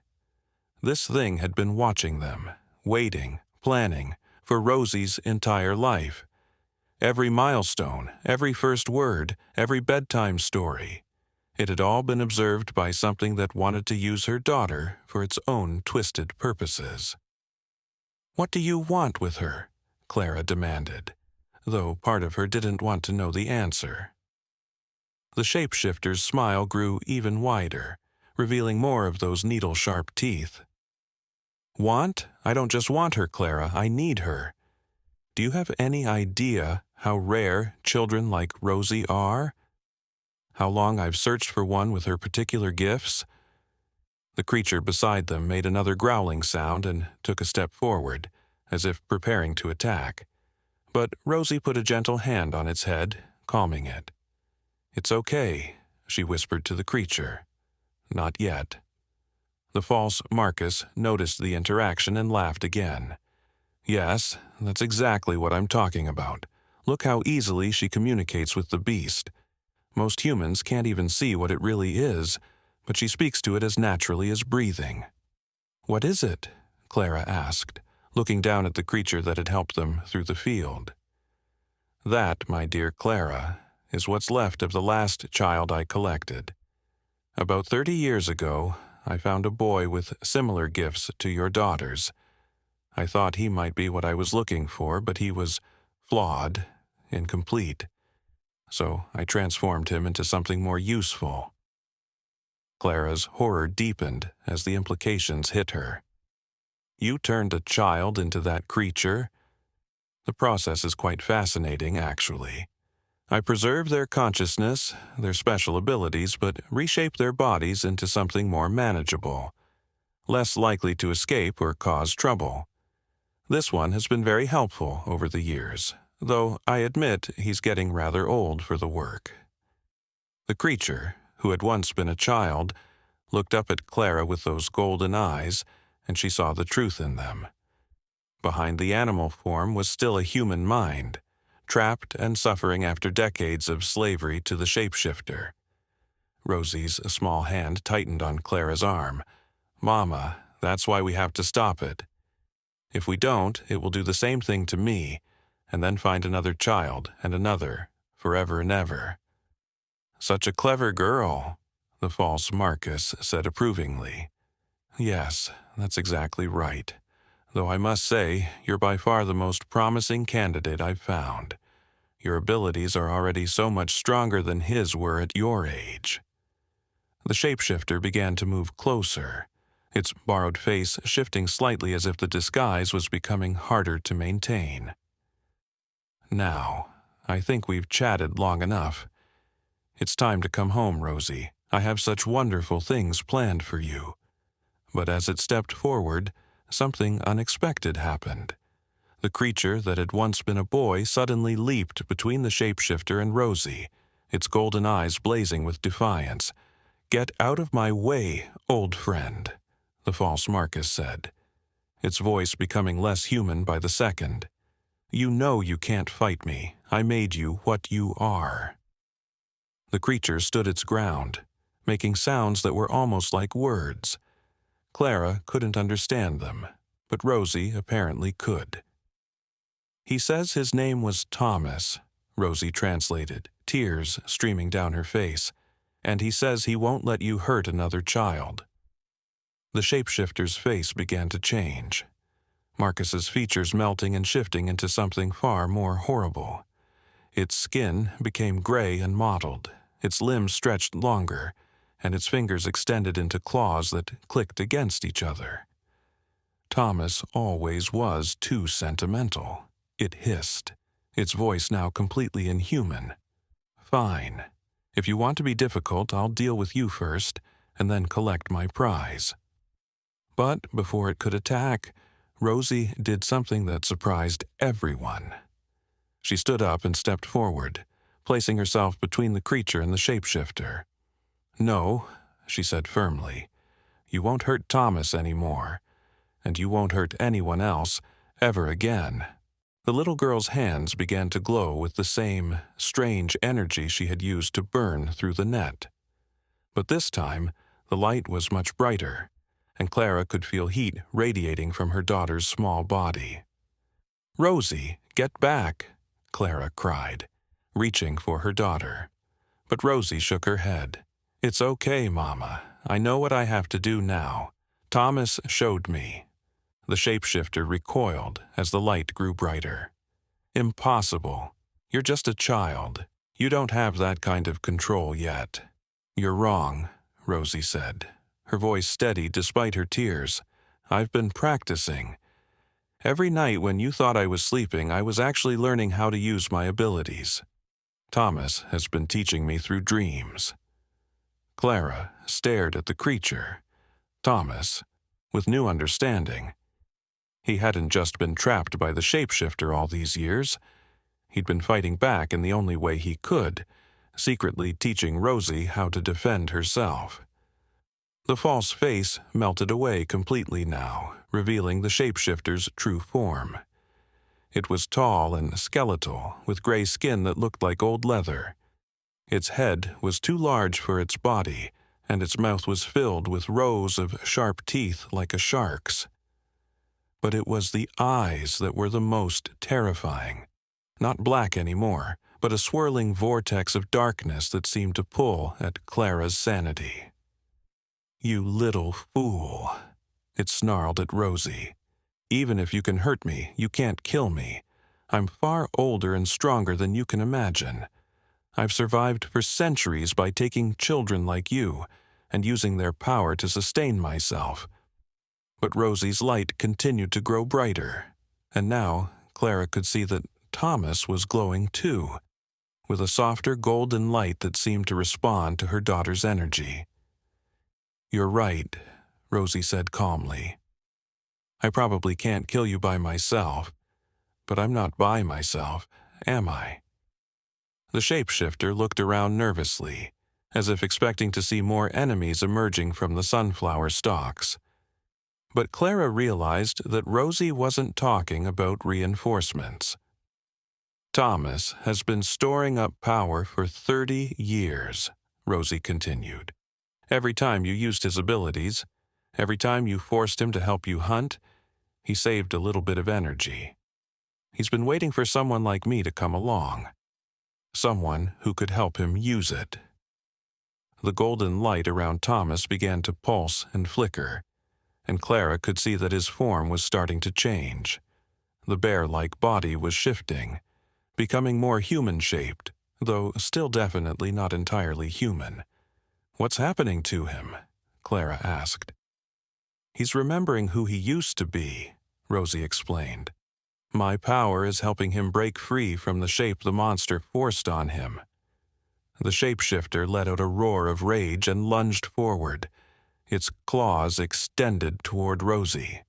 Speaker 1: This thing had been watching them, waiting, planning, for Rosie's entire life. Every milestone, every first word, every bedtime story. It had all been observed by something that wanted to use her daughter for its own twisted purposes. "What do you want with her?" Clara demanded, though part of her didn't want to know the answer. The shapeshifter's smile grew even wider, revealing more of those needle-sharp teeth. "Want? I don't just want her, Clara, I need her. Do you have any idea how rare children like Rosie are? How long I've searched for one with her particular gifts?" The creature beside them made another growling sound and took a step forward, as if preparing to attack. But Rosie put a gentle hand on its head, calming it. "It's okay," she whispered to the creature. "Not yet." The false Marcus noticed the interaction and laughed again. "Yes, that's exactly what I'm talking about. Look how easily she communicates with the beast. Most humans can't even see what it really is, but she speaks to it as naturally as breathing." "What is it?" Clara asked, looking down at the creature that had helped them through the field. "That, my dear Clara, is what's left of the last child I collected. About 30 years ago, I found a boy with similar gifts to your daughter's. I thought he might be what I was looking for, but he was flawed, incomplete. So I transformed him into something more useful." Clara's horror deepened as the implications hit her. "You turned a child into that creature?" "The process is quite fascinating, actually. I preserve their consciousness, their special abilities, but reshape their bodies into something more manageable, less likely to escape or cause trouble. This one has been very helpful over the years, though I admit he's getting rather old for the work." The creature, who had once been a child, looked up at Clara with those golden eyes, and she saw the truth in them. Behind the animal form was still a human mind, trapped and suffering after decades of slavery to the shapeshifter. Rosie's small hand tightened on Clara's arm. "Mama, that's why we have to stop it. If we don't, it will do the same thing to me, and then find another child and another, forever and ever." "Such a clever girl," the false Marcus said approvingly. "Yes, that's exactly right. Though I must say, you're by far the most promising candidate I've found. Your abilities are already so much stronger than his were at your age." The shapeshifter began to move closer, its borrowed face shifting slightly as if the disguise was becoming harder to maintain. "Now, I think we've chatted long enough. It's time to come home, Rosie. I have such wonderful things planned for you." But as it stepped forward, something unexpected happened. The creature that had once been a boy suddenly leaped between the shapeshifter and Rosie, its golden eyes blazing with defiance. "Get out of my way, old friend," the false Marcus said, its voice becoming less human by the second. "You know you can't fight me. I made you what you are." The creature stood its ground, making sounds that were almost like words. Clara couldn't understand them, but Rosie apparently could. "He says his name was Thomas," Rosie translated, tears streaming down her face, "and he says he won't let you hurt another child." The shapeshifter's face began to change, Marcus's features melting and shifting into something far more horrible. Its skin became gray and mottled, its limbs stretched longer, and its fingers extended into claws that clicked against each other. "Thomas always was too sentimental," it hissed, its voice now completely inhuman. "Fine. If you want to be difficult, I'll deal with you first, and then collect my prize." But before it could attack, Rosie did something that surprised everyone. She stood up and stepped forward, placing herself between the creature and the shapeshifter. "No," she said firmly, "you won't hurt Thomas anymore, and you won't hurt anyone else ever again." The little girl's hands began to glow with the same strange energy she had used to burn through the net. But this time, the light was much brighter, and Clara could feel heat radiating from her daughter's small body. "Rosie, get back," Clara cried, reaching for her daughter. But Rosie shook her head. "It's okay, Mama. I know what I have to do now. Thomas showed me." The shapeshifter recoiled as the light grew brighter. "Impossible. You're just a child. You don't have that kind of control yet." "You're wrong," Rosie said, her voice steady despite her tears. "I've been practicing. Every night when you thought I was sleeping, I was actually learning how to use my abilities. Thomas has been teaching me through dreams." Clara stared at the creature. Thomas, with new understanding. He hadn't just been trapped by the shapeshifter all these years. He'd been fighting back in the only way he could, secretly teaching Rosie how to defend herself. The false face melted away completely now, revealing the shapeshifter's true form. It was tall and skeletal, with gray skin that looked like old leather. Its head was too large for its body, and its mouth was filled with rows of sharp teeth like a shark's. But it was the eyes that were the most terrifying. Not black anymore, but a swirling vortex of darkness that seemed to pull at Clara's sanity. "You little fool," it snarled at Rosie. "Even if you can hurt me, you can't kill me. I'm far older and stronger than you can imagine. I've survived for centuries by taking children like you and using their power to sustain myself." But Rosie's light continued to grow brighter, and now Clara could see that Thomas was glowing too, with a softer golden light that seemed to respond to her daughter's energy. "You're right," Rosie said calmly. "I probably can't kill you by myself, but I'm not by myself, am I?" The shapeshifter looked around nervously, as if expecting to see more enemies emerging from the sunflower stalks. But Clara realized that Rosie wasn't talking about reinforcements. "Thomas has been storing up power for 30 years, Rosie continued. "Every time you used his abilities, every time you forced him to help you hunt, he saved a little bit of energy. He's been waiting for someone like me to come along. Someone who could help him use it." The golden light around Thomas began to pulse and flicker, and Clara could see that his form was starting to change. The bear-like body was shifting, becoming more human-shaped, though still definitely not entirely human. "What's happening to him?" Clara asked. He's remembering who he used to be, Rosie explained. My power is helping him break free from the shape the monster forced on him. The shapeshifter let out a roar of rage and lunged forward, its claws extended toward Rosie.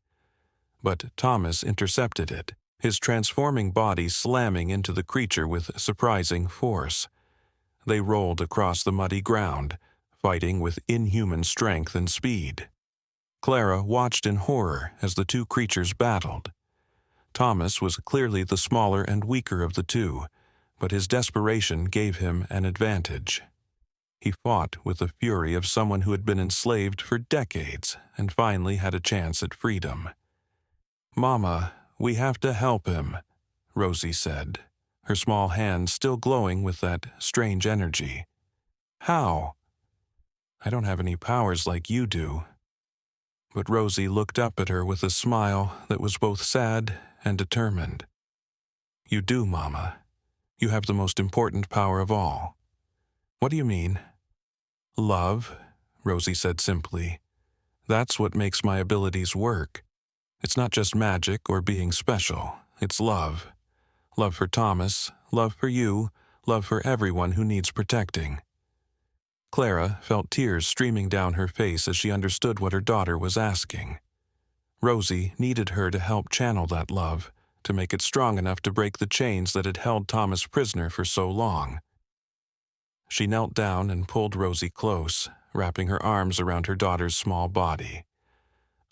Speaker 1: But Thomas intercepted it, his transforming body slamming into the creature with surprising force. They rolled across the muddy ground, fighting with inhuman strength and speed. Clara watched in horror as the two creatures battled. Thomas was clearly the smaller and weaker of the two, but his desperation gave him an advantage. He fought with the fury of someone who had been enslaved for decades and finally had a chance at freedom. "Mama, we have to help him," Rosie said, her small hand still glowing with that strange energy. "How?" "I don't have any powers like you do." But Rosie looked up at her with a smile that was both sad and determined. "You do, Mama. You have the most important power of all." "What do you mean?" "Love," Rosie said simply. "That's what makes my abilities work. It's not just magic or being special. It's love. Love for Thomas, love for you, love for everyone who needs protecting." Clara felt tears streaming down her face as she understood what her daughter was asking. Rosie needed her to help channel that love, to make it strong enough to break the chains that had held Thomas prisoner for so long. She knelt down and pulled Rosie close, wrapping her arms around her daughter's small body.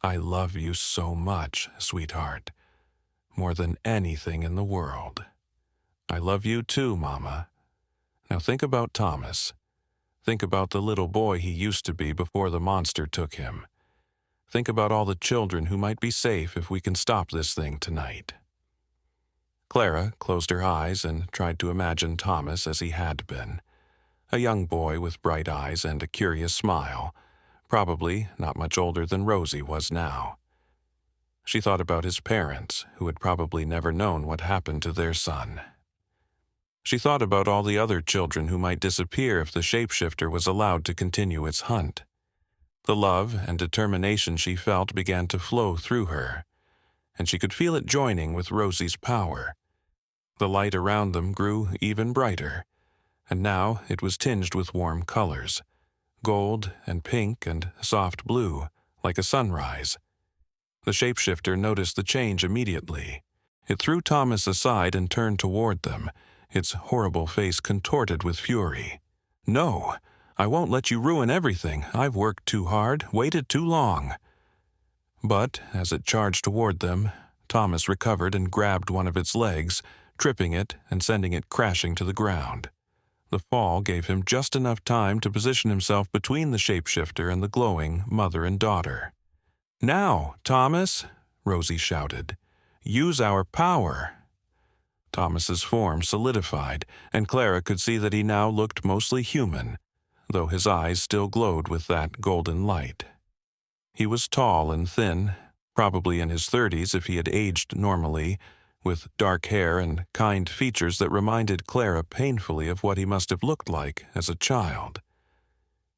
Speaker 1: "I love you so much, sweetheart. More than anything in the world. I love you too, Mama. Now think about Thomas. Think about the little boy he used to be before the monster took him. Think about all the children who might be safe if we can stop this thing tonight." Clara closed her eyes and tried to imagine Thomas as he had been. A young boy with bright eyes and a curious smile, probably not much older than Rosie was now. She thought about his parents, who had probably never known what happened to their son. She thought about all the other children who might disappear if the shapeshifter was allowed to continue its hunt. The love and determination she felt began to flow through her, and she could feel it joining with Rosie's power. The light around them grew even brighter, and now it was tinged with warm colors, gold and pink and soft blue, like a sunrise. The shapeshifter noticed the change immediately. It threw Thomas aside and turned toward them, its horrible face contorted with fury. "No, I won't let you ruin everything. I've worked too hard, waited too long." But as it charged toward them, Thomas recovered and grabbed one of its legs, tripping it and sending it crashing to the ground. The fall gave him just enough time to position himself between the shapeshifter and the glowing mother and daughter. "Now, Thomas," Rosie shouted, "use our power." Thomas's form solidified, and Clara could see that he now looked mostly human, though his eyes still glowed with that golden light. He was tall and thin, probably in his 30s if he had aged normally, with dark hair and kind features that reminded Clara painfully of what he must have looked like as a child.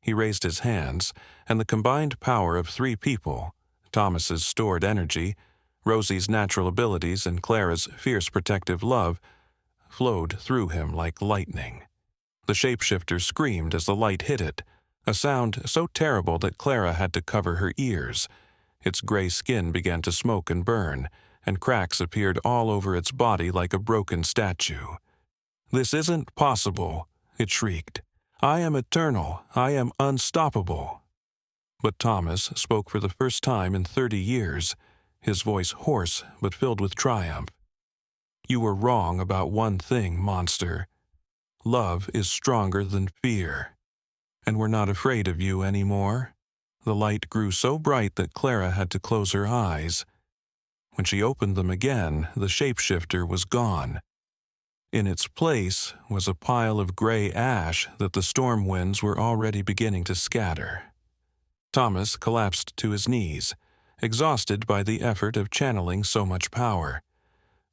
Speaker 1: He raised his hands, and the combined power of 3 people, Thomas's stored energy, Rosie's natural abilities, and Clara's fierce protective love, flowed through him like lightning. The shapeshifter screamed as the light hit it, a sound so terrible that Clara had to cover her ears. Its gray skin began to smoke and burn, and cracks appeared all over its body like a broken statue. "This isn't possible," it shrieked. "I am eternal. I am unstoppable." But Thomas spoke for the first time in 30 years, his voice hoarse but filled with triumph. "You were wrong about one thing, monster. Love is stronger than fear. And we're not afraid of you anymore." The light grew so bright that Clara had to close her eyes. When she opened them again, the shapeshifter was gone. In its place was a pile of gray ash that the storm winds were already beginning to scatter. Thomas collapsed to his knees, exhausted by the effort of channeling so much power.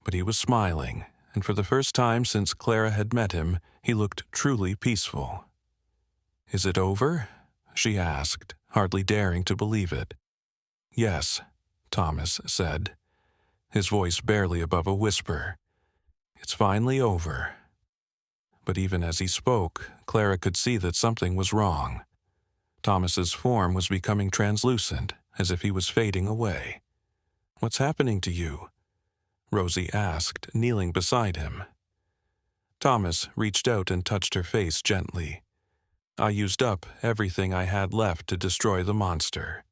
Speaker 1: But he was smiling, and for the first time since Clara had met him, he looked truly peaceful. "Is it over?" she asked, hardly daring to believe it. "Yes," Thomas said, his voice barely above a whisper. "It's finally over." But even as he spoke, Clara could see that something was wrong. Thomas's form was becoming translucent, as if he was fading away. "What's happening to you?" Rosie asked, kneeling beside him. Thomas reached out and touched her face gently. "I used up everything I had left to destroy the monster.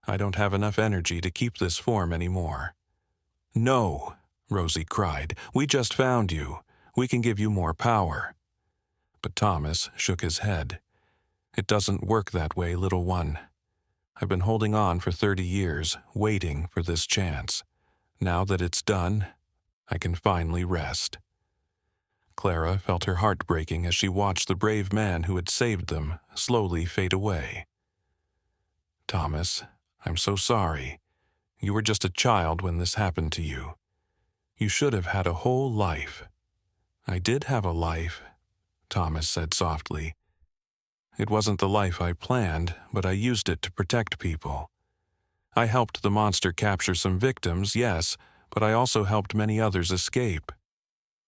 Speaker 1: I don't have enough energy to keep this form anymore." "No," Rosie cried. "We just found you. We can give you more power." But Thomas shook his head. "It doesn't work that way, little one. I've been holding on for 30 years, waiting for this chance. Now that it's done, I can finally rest." Clara felt her heart breaking as she watched the brave man who had saved them slowly fade away. "Thomas, I'm so sorry. You were just a child when this happened to you. You should have had a whole life." "I did have a life," Thomas said softly. "It wasn't the life I planned, but I used it to protect people. I helped the monster capture some victims, yes, but I also helped many others escape.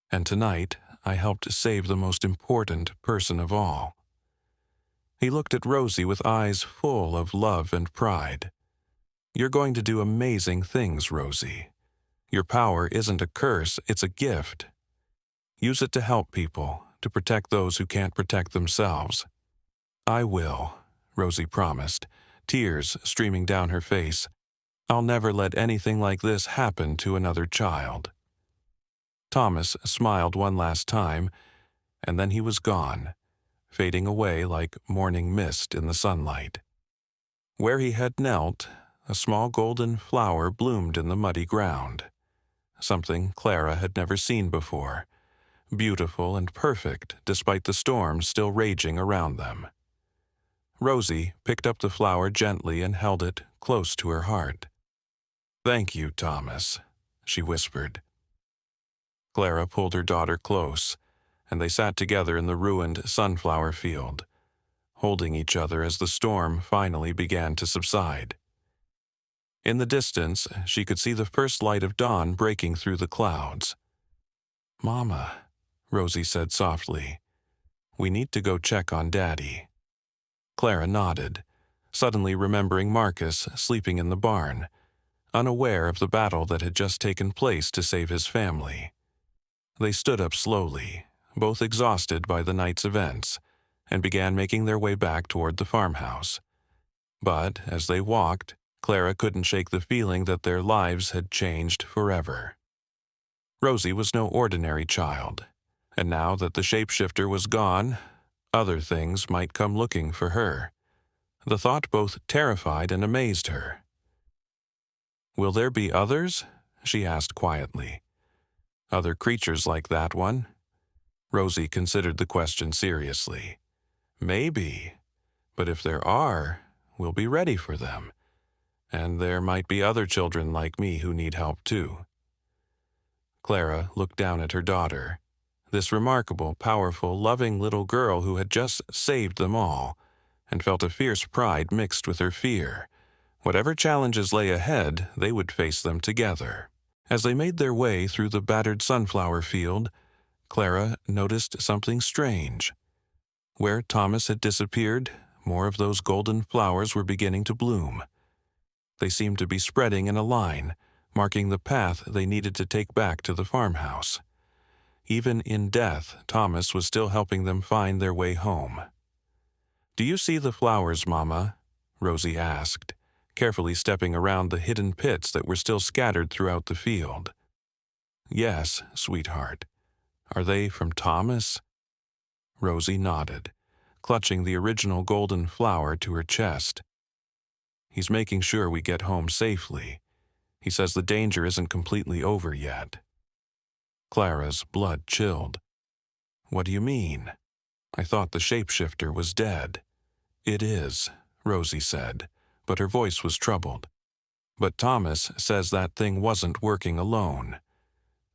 Speaker 1: And tonight, I helped save the most important person of all." He looked at Rosie with eyes full of love and pride. "You're going to do amazing things, Rosie. Your power isn't a curse, it's a gift. Use it to help people, to protect those who can't protect themselves." "I will," Rosie promised, tears streaming down her face. "I'll never let anything like this happen to another child." Thomas smiled one last time, and then he was gone, fading away like morning mist in the sunlight. Where he had knelt, a small golden flower bloomed in the muddy ground, something Clara had never seen before, beautiful and perfect despite the storm still raging around them. Rosie picked up the flower gently and held it close to her heart. "Thank you, Thomas," she whispered. Clara pulled her daughter close, and they sat together in the ruined sunflower field, holding each other as the storm finally began to subside. In the distance, she could see the first light of dawn breaking through the clouds. "Mama," Rosie said softly, "we need to go check on Daddy." Clara nodded, suddenly remembering Marcus sleeping in the barn, unaware of the battle that had just taken place to save his family. They stood up slowly, both exhausted by the night's events, and began making their way back toward the farmhouse. But as they walked, Clara couldn't shake the feeling that their lives had changed forever. Rosie was no ordinary child, and now that the shapeshifter was gone, other things might come looking for her. The thought both terrified and amazed her. "Will there be others?" she asked quietly. "Other creatures like that one?" Rosie considered the question seriously. "Maybe, but if there are, we'll be ready for them. And there might be other children like me who need help too." Clara looked down at her daughter, this remarkable, powerful, loving little girl who had just saved them all, and felt a fierce pride mixed with her fear. Whatever challenges lay ahead, they would face them together. As they made their way through the battered sunflower field, Clara noticed something strange. Where Thomas had disappeared, more of those golden flowers were beginning to bloom. They seemed to be spreading in a line, marking the path they needed to take back to the farmhouse. Even in death, Thomas was still helping them find their way home. "Do you see the flowers, Mama?" Rosie asked, carefully stepping around the hidden pits that were still scattered throughout the field. "Yes, sweetheart. Are they from Thomas?" Rosie nodded, clutching the original golden flower to her chest. "He's making sure we get home safely. He says the danger isn't completely over yet." Clara's blood chilled. "What do you mean? I thought the shapeshifter was dead." "It is," Rosie said, but her voice was troubled. "But Thomas says that thing wasn't working alone.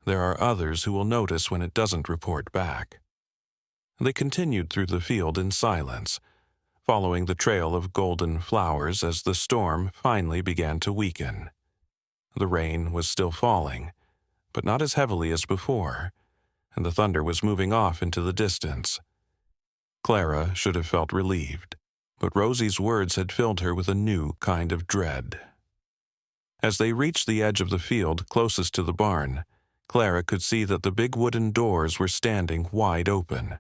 Speaker 1: There are others who will notice when it doesn't report back." They continued through the field in silence, following the trail of golden flowers as the storm finally began to weaken. The rain was still falling, but not as heavily as before, and the thunder was moving off into the distance. Clara should have felt relieved, but Rosie's words had filled her with a new kind of dread. As they reached the edge of the field closest to the barn, Clara could see that the big wooden doors were standing wide open.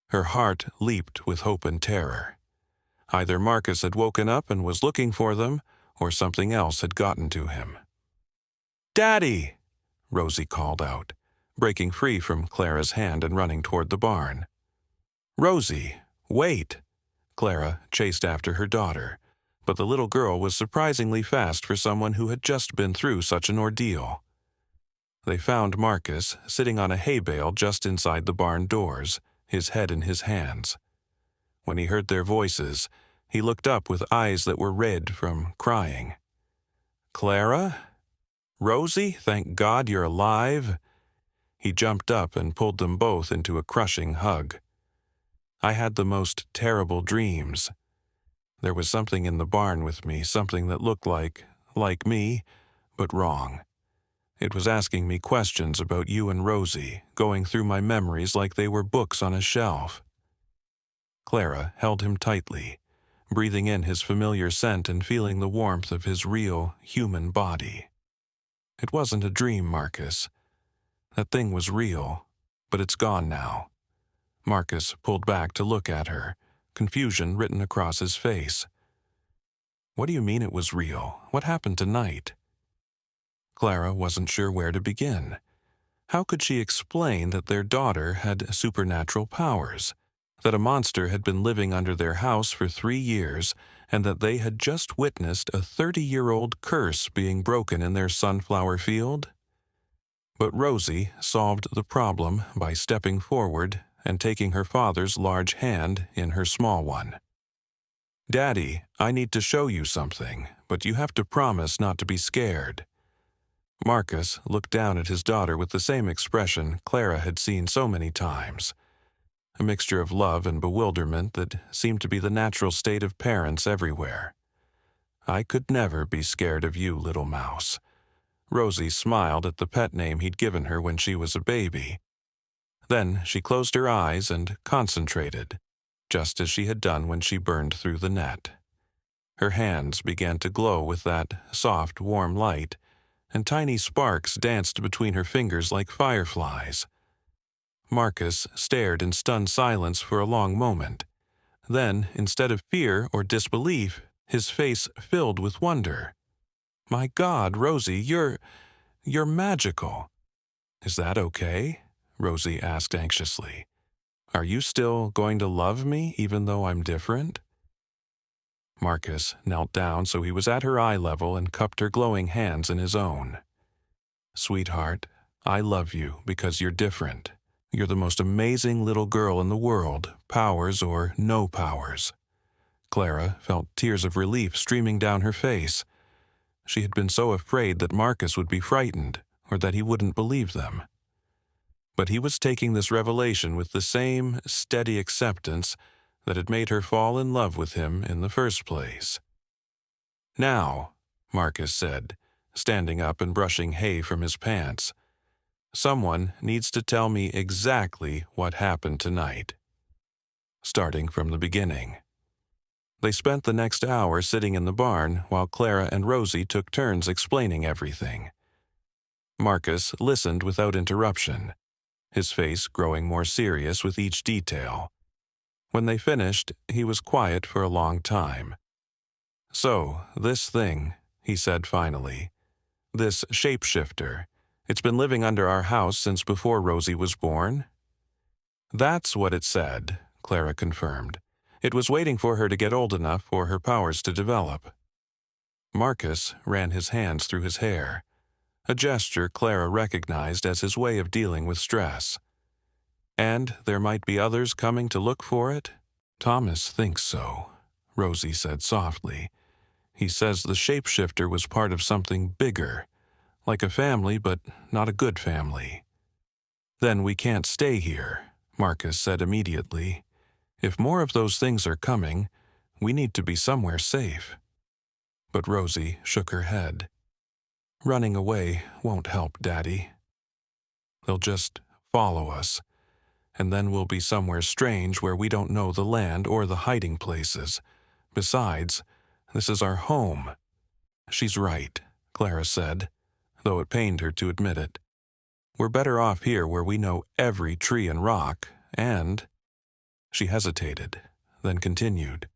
Speaker 1: Her heart leaped with hope and terror. Either Marcus had woken up and was looking for them, or something else had gotten to him. "Daddy!" Rosie called out, breaking free from Clara's hand and running toward the barn. "Rosie, wait!" Clara chased after her daughter, but the little girl was surprisingly fast for someone who had just been through such an ordeal. They found Marcus sitting on a hay bale just inside the barn doors, his head in his hands. When he heard their voices, he looked up with eyes that were red from crying. "Clara? Rosie, thank God you're alive." He jumped up and pulled them both into a crushing hug. "I had the most terrible dreams. There was something in the barn with me, something that looked like me, but wrong. It was asking me questions about you and Rosie, going through my memories like they were books on a shelf." Clara held him tightly, breathing in his familiar scent and feeling the warmth of his real, human body. "It wasn't a dream, Marcus. That thing was real, but it's gone now." Marcus pulled back to look at her, confusion written across his face. "What do you mean it was real? What happened tonight?" Clara wasn't sure where to begin. How could she explain that their daughter had supernatural powers, that a monster had been living under their house for 3 years, and that they had just witnessed a 30-year-old curse being broken in their sunflower field? But Rosie solved the problem by stepping forward and taking her father's large hand in her small one. "Daddy, I need to show you something, but you have to promise not to be scared." Marcus looked down at his daughter with the same expression Clara had seen so many times, a mixture of love and bewilderment that seemed to be the natural state of parents everywhere. "I could never be scared of you, little mouse." Rosie smiled at the pet name he'd given her when she was a baby. Then she closed her eyes and concentrated, just as she had done when she burned through the net. Her hands began to glow with that soft, warm light, and tiny sparks danced between her fingers like fireflies. Marcus stared in stunned silence for a long moment. Then, instead of fear or disbelief, his face filled with wonder. "My God, Rosie, you're magical." "Is that okay?" Rosie asked anxiously. "Are you still going to love me even though I'm different?" Marcus knelt down so he was at her eye level and cupped her glowing hands in his own. "Sweetheart, I love you because you're different. You're the most amazing little girl in the world, powers or no powers." Clara felt tears of relief streaming down her face. She had been so afraid that Marcus would be frightened or that he wouldn't believe them. But he was taking this revelation with the same steady acceptance that had made her fall in love with him in the first place. "Now," Marcus said, standing up and brushing hay from his pants, "someone needs to tell me exactly what happened tonight." Starting from the beginning. They spent the next hour sitting in the barn while Clara and Rosie took turns explaining everything. Marcus listened without interruption, his face growing more serious with each detail. When they finished, he was quiet for a long time. "So, this thing," he said finally, "this shapeshifter, it's been living under our house since before Rosie was born?" "That's what it said," Clara confirmed. "It was waiting for her to get old enough for her powers to develop." Marcus ran his hands through his hair, a gesture Clara recognized as his way of dealing with stress. "And there might be others coming to look for it?" "Thomas thinks so," Rosie said softly. "He says the shapeshifter was part of something bigger, like a family, but not a good family." "Then we can't stay here," Marcus said immediately. "If more of those things are coming, We need to be somewhere safe." But Rosie shook her head. "Running away won't help, Daddy. They'll just follow us, and then we'll be somewhere strange where we don't know the land or the hiding places. Besides, this is our home." "She's right," Clara said, though it pained her to admit it. "We're better off here where we know every tree and rock, and—" She hesitated, then continued.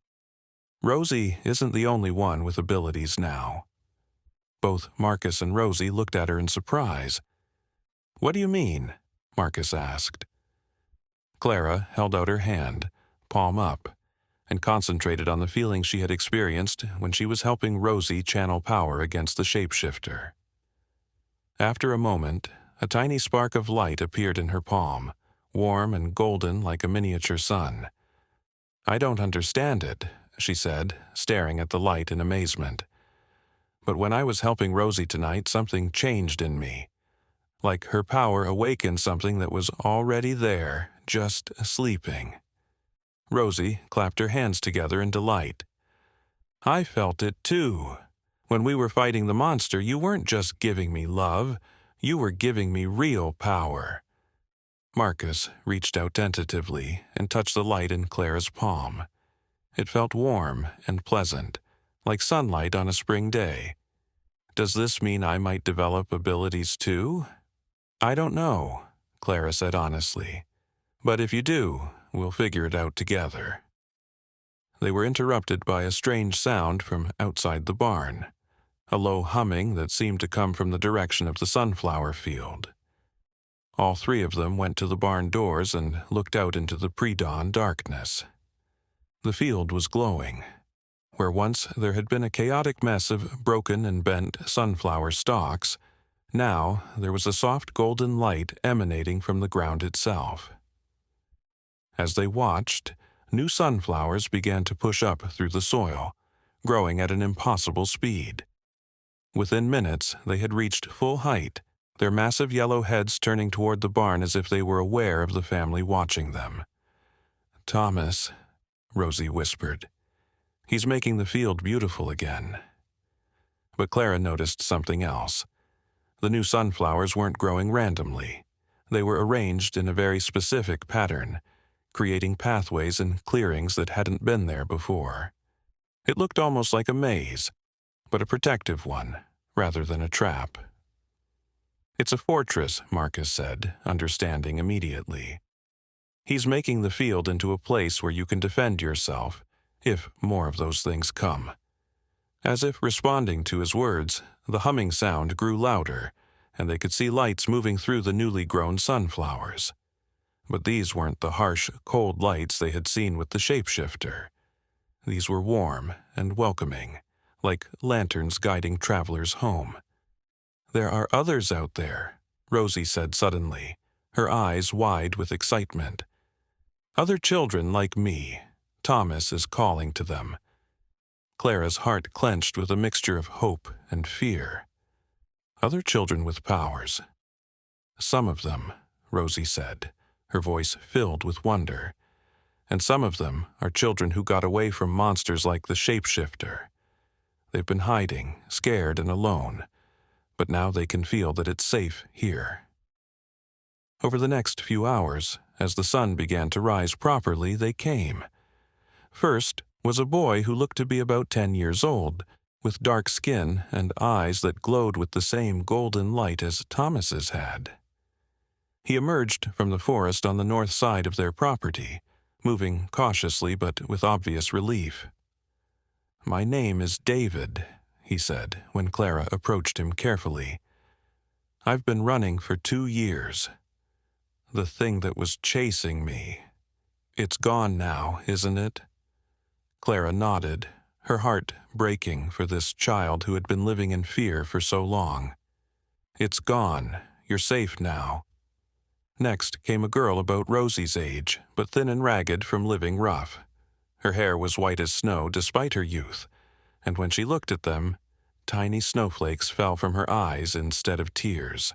Speaker 1: "Rosie isn't the only one with abilities now." Both Marcus and Rosie looked at her in surprise. "What do you mean?" Marcus asked. Clara held out her hand, palm up, and concentrated on the feeling she had experienced when she was helping Rosie channel power against the shapeshifter. After a moment, a tiny spark of light appeared in her palm, warm and golden like a miniature sun. "I don't understand it," she said, staring at the light in amazement. "But when I was helping Rosie tonight, something changed in me. Like her power awakened something that was already there, just sleeping." Rosie clapped her hands together in delight. "I felt it too. When we were fighting the monster, you weren't just giving me love, you were giving me real power." Marcus reached out tentatively and touched the light in Clara's palm. It felt warm and pleasant, like sunlight on a spring day. "Does this mean I might develop abilities too?" "I don't know," Clara said honestly. "But if you do, we'll figure it out together." They were interrupted by a strange sound from outside the barn, a low humming that seemed to come from the direction of the sunflower field. All three of them went to the barn doors and looked out into the pre-dawn darkness. The field was glowing. Where once there had been a chaotic mess of broken and bent sunflower stalks, now there was a soft golden light emanating from the ground itself. As they watched, new sunflowers began to push up through the soil, growing at an impossible speed. Within minutes, they had reached full height, their massive yellow heads turning toward the barn as if they were aware of the family watching them. "Thomas," Rosie whispered. "He's making the field beautiful again." But Clara noticed something else. The new sunflowers weren't growing randomly. They were arranged in a very specific pattern, creating pathways and clearings that hadn't been there before. It looked almost like a maze, but a protective one, rather than a trap. "It's a fortress," Marcus said, understanding immediately. "He's making the field into a place where you can defend yourself, if more of those things come." As if responding to his words, the humming sound grew louder, and they could see lights moving through the newly grown sunflowers. But these weren't the harsh, cold lights they had seen with the shapeshifter. These were warm and welcoming, like lanterns guiding travelers home. "There are others out there," Rosie said suddenly, her eyes wide with excitement. "Other children like me. Thomas is calling to them." Clara's heart clenched with a mixture of hope and fear. "Other children with powers." "Some of them," Rosie said, her voice filled with wonder. "And some of them are children who got away from monsters like the shapeshifter. They've been hiding, scared and alone, but now they can feel that it's safe here." Over the next few hours, as the sun began to rise properly, they came. First was a boy who looked to be about 10 years old, with dark skin and eyes that glowed with the same golden light as Thomas's had. He emerged from the forest on the north side of their property, moving cautiously but with obvious relief. "My name is David," he said when Clara approached him carefully. "I've been running for 2 years. The thing that was chasing me. It's gone now, isn't it?" Clara nodded, her heart breaking for this child who had been living in fear for so long. "It's gone. You're safe now." Next came a girl about Rosie's age, but thin and ragged from living rough. Her hair was white as snow despite her youth, and when she looked at them, tiny snowflakes fell from her eyes instead of tears.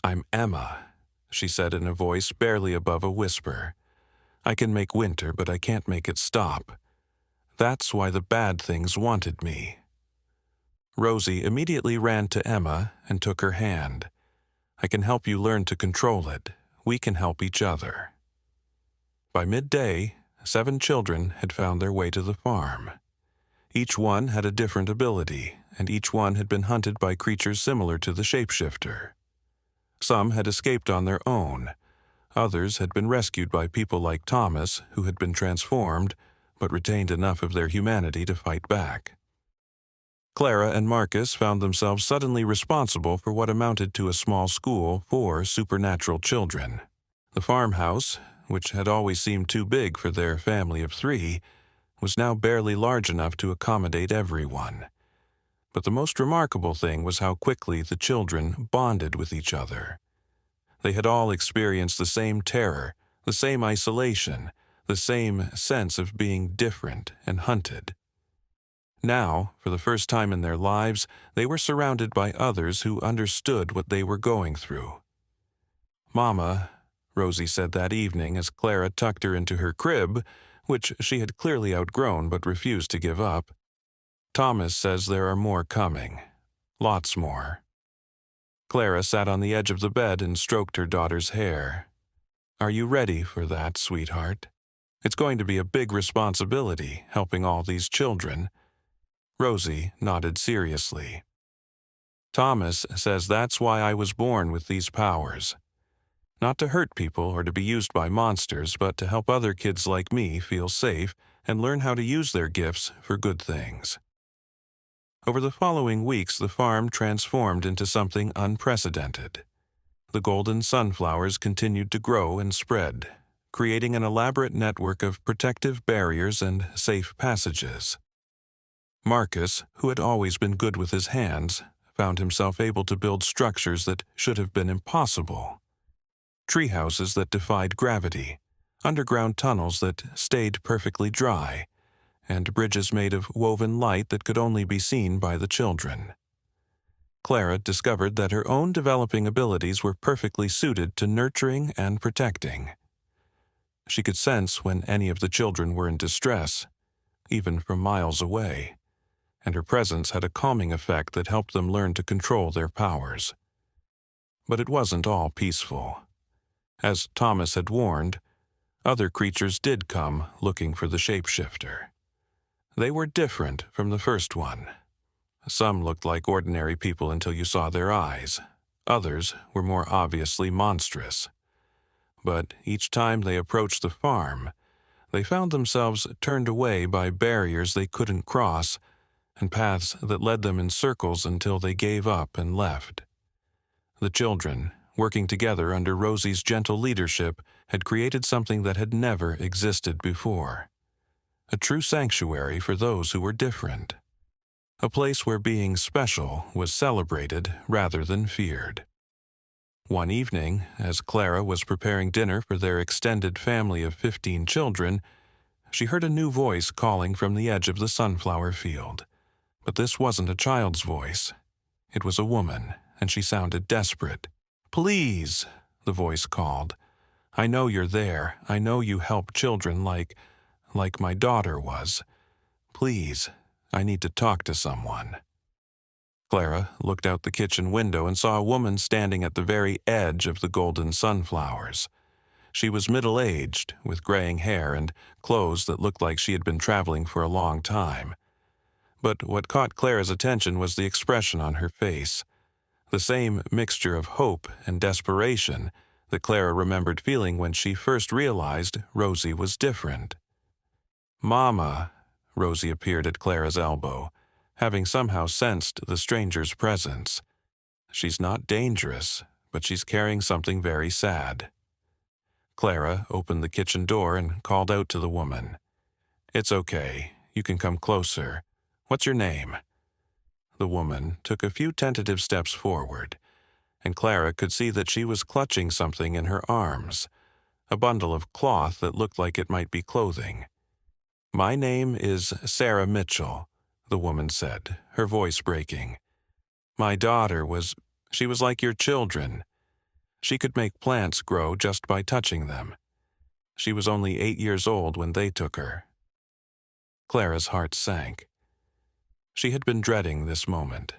Speaker 1: "I'm Emma," she said in a voice barely above a whisper. "I can make winter, but I can't make it stop. That's why the bad things wanted me." Rosie immediately ran to Emma and took her hand. "I can help you learn to control it. We can help each other." By midday, 7 children had found their way to the farm. Each one had a different ability, and each one had been hunted by creatures similar to the shapeshifter. Some had escaped on their own. Others had been rescued by people like Thomas, who had been transformed, but retained enough of their humanity to fight back. Clara and Marcus found themselves suddenly responsible for what amounted to a small school for supernatural children. The farmhouse, which had always seemed too big for their family of 3, was now barely large enough to accommodate everyone. But the most remarkable thing was how quickly the children bonded with each other. They had all experienced the same terror, the same isolation, the same sense of being different and hunted. Now, for the first time in their lives, they were surrounded by others who understood what they were going through. "Mama," Rosie said that evening as Clara tucked her into her crib, which she had clearly outgrown but refused to give up, "Thomas says there are more coming. Lots more." Clara sat on the edge of the bed and stroked her daughter's hair. "Are you ready for that, sweetheart? It's going to be a big responsibility, helping all these children." Rosie nodded seriously. "Thomas says that's why I was born with these powers. Not to hurt people or to be used by monsters, but to help other kids like me feel safe and learn how to use their gifts for good things." Over the following weeks, the farm transformed into something unprecedented. The golden sunflowers continued to grow and spread, creating an elaborate network of protective barriers and safe passages. Marcus, who had always been good with his hands, found himself able to build structures that should have been impossible. Treehouses that defied gravity, underground tunnels that stayed perfectly dry, and bridges made of woven light that could only be seen by the children. Clara discovered that her own developing abilities were perfectly suited to nurturing and protecting. She could sense when any of the children were in distress, even from miles away, and her presence had a calming effect that helped them learn to control their powers. But it wasn't all peaceful. As Thomas had warned, other creatures did come looking for the shapeshifter. They were different from the first one. Some looked like ordinary people until you saw their eyes. Others were more obviously monstrous. But each time they approached the farm, they found themselves turned away by barriers they couldn't cross and paths that led them in circles until they gave up and left. The children, working together under Rosie's gentle leadership, had created something that had never existed before. A true sanctuary for those who were different. A place where being special was celebrated rather than feared. One evening, as Clara was preparing dinner for their extended family of 15 children, she heard a new voice calling from the edge of the sunflower field. But this wasn't a child's voice. It was a woman, and she sounded desperate. "Please," the voice called. "I know you're there. I know you help children like my daughter was. Please, I need to talk to someone." Clara looked out the kitchen window and saw a woman standing at the very edge of the golden sunflowers. She was middle-aged, with graying hair and clothes that looked like she had been traveling for a long time. But what caught Clara's attention was the expression on her face, the same mixture of hope and desperation that Clara remembered feeling when she first realized Rosie was different. "Mama," Rosie appeared at Clara's elbow, having somehow sensed the stranger's presence. "She's not dangerous, but she's carrying something very sad." Clara opened the kitchen door and called out to the woman. "It's okay. You can come closer. What's your name?" The woman took a few tentative steps forward, and Clara could see that she was clutching something in her arms, a bundle of cloth that looked like it might be clothing. "My name is Sarah Mitchell," the woman said, her voice breaking. "My daughter she was like your children. She could make plants grow just by touching them. She was only 8 years old when they took her." Clara's heart sank. She had been dreading this moment,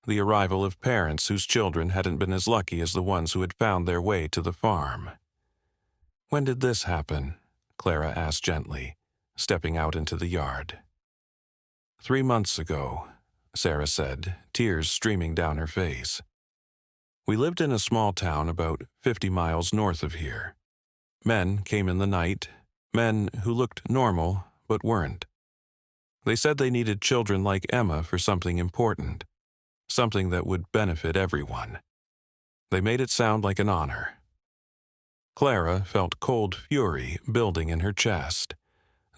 Speaker 1: the arrival of parents whose children hadn't been as lucky as the ones who had found their way to the farm. "When did this happen?" Clara asked gently, stepping out into the yard. "3 months ago," Sarah said, tears streaming down her face. "We lived in a small town about 50 miles north of here. Men came in the night, men who looked normal but weren't. They said they needed children like Emma for something important, something that would benefit everyone. They made it sound like an honor." Clara felt cold fury building in her chest.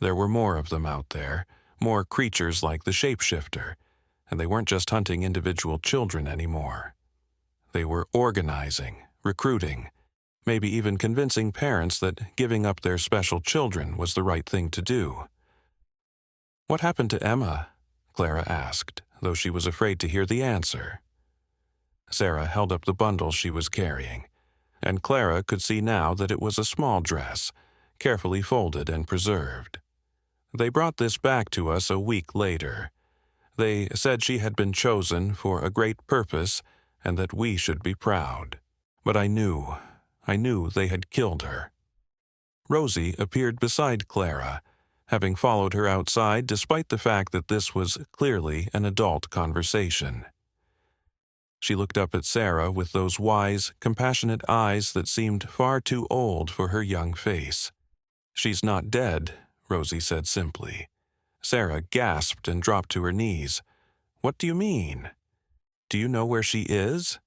Speaker 1: There were more of them out there, more creatures like the shapeshifter, and they weren't just hunting individual children anymore. They were organizing, recruiting, maybe even convincing parents that giving up their special children was the right thing to do. "What happened to Emma?" Clara asked, though she was afraid to hear the answer. Sarah held up the bundle she was carrying, and Clara could see now that it was a small dress, carefully folded and preserved. "They brought this back to us a week later. They said she had been chosen for a great purpose and that we should be proud. But I knew they had killed her." Rosie appeared beside Clara, having followed her outside despite the fact that this was clearly an adult conversation. She looked up at Sarah with those wise, compassionate eyes that seemed far too old for her young face. "She's not dead," Rosie said simply. Sarah gasped and dropped to her knees. "What do you mean? Do you know where she is?"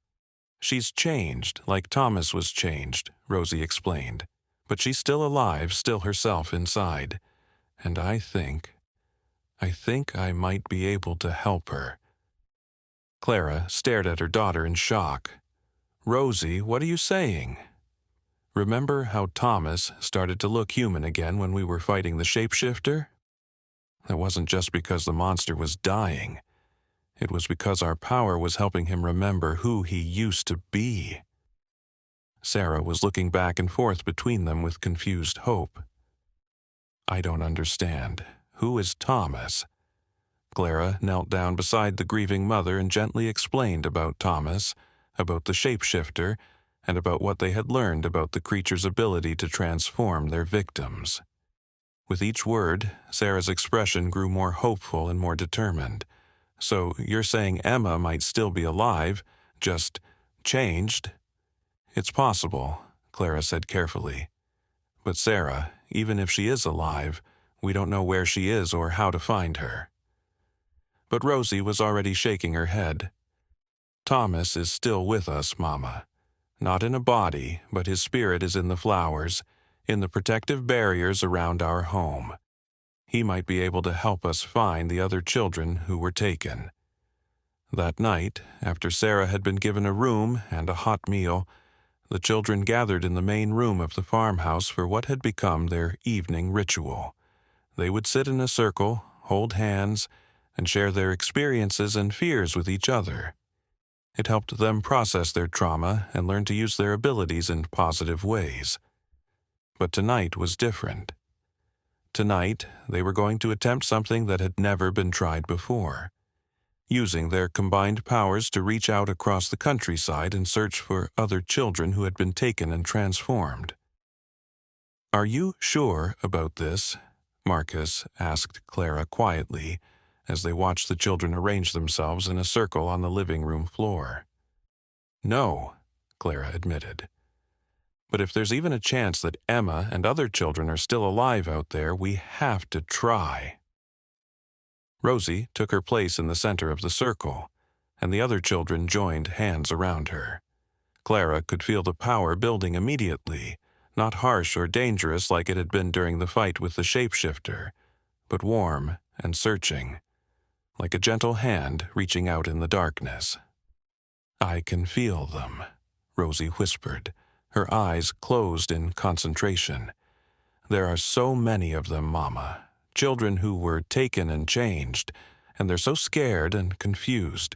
Speaker 1: "She's changed, like Thomas was changed," Rosie explained. "But she's still alive, still herself inside. And I think I might be able to help her." Clara stared at her daughter in shock. "Rosie, what are you saying?" "Remember how Thomas started to look human again when we were fighting the shapeshifter? That wasn't just because the monster was dying. It was because our power was helping him remember who he used to be." Sarah was looking back and forth between them with confused hope. "I don't understand. Who is Thomas?" Clara knelt down beside the grieving mother and gently explained about Thomas, about the shapeshifter, and about what they had learned about the creature's ability to transform their victims. With each word, Sarah's expression grew more hopeful and more determined. "So you're saying Emma might still be alive, just changed?" "It's possible," Clara said carefully. "But Sarah, even if she is alive, we don't know where she is or how to find her." But Rosie was already shaking her head. "Thomas is still with us, Mama. Not in a body, but his spirit is in the flowers, in the protective barriers around our home. He might be able to help us find the other children who were taken." That night, after Sarah had been given a room and a hot meal, the children gathered in the main room of the farmhouse for what had become their evening ritual. They would sit in a circle, hold hands, and share their experiences and fears with each other. It helped them process their trauma and learn to use their abilities in positive ways. But tonight was different. Tonight, they were going to attempt something that had never been tried before, using their combined powers to reach out across the countryside and search for other children who had been taken and transformed. "Are you sure about this?" Marcus asked Clara quietly, as they watched the children arrange themselves in a circle on the living room floor. "No," Clara admitted. "But if there's even a chance that Emma and other children are still alive out there, we have to try." Rosie took her place in the center of the circle, and the other children joined hands around her. Clara could feel the power building immediately, not harsh or dangerous like it had been during the fight with the shapeshifter, but warm and searching, like a gentle hand reaching out in the darkness. "I can feel them," Rosie whispered, her eyes closed in concentration. "There are so many of them, Mama, children who were taken and changed, and they're so scared and confused."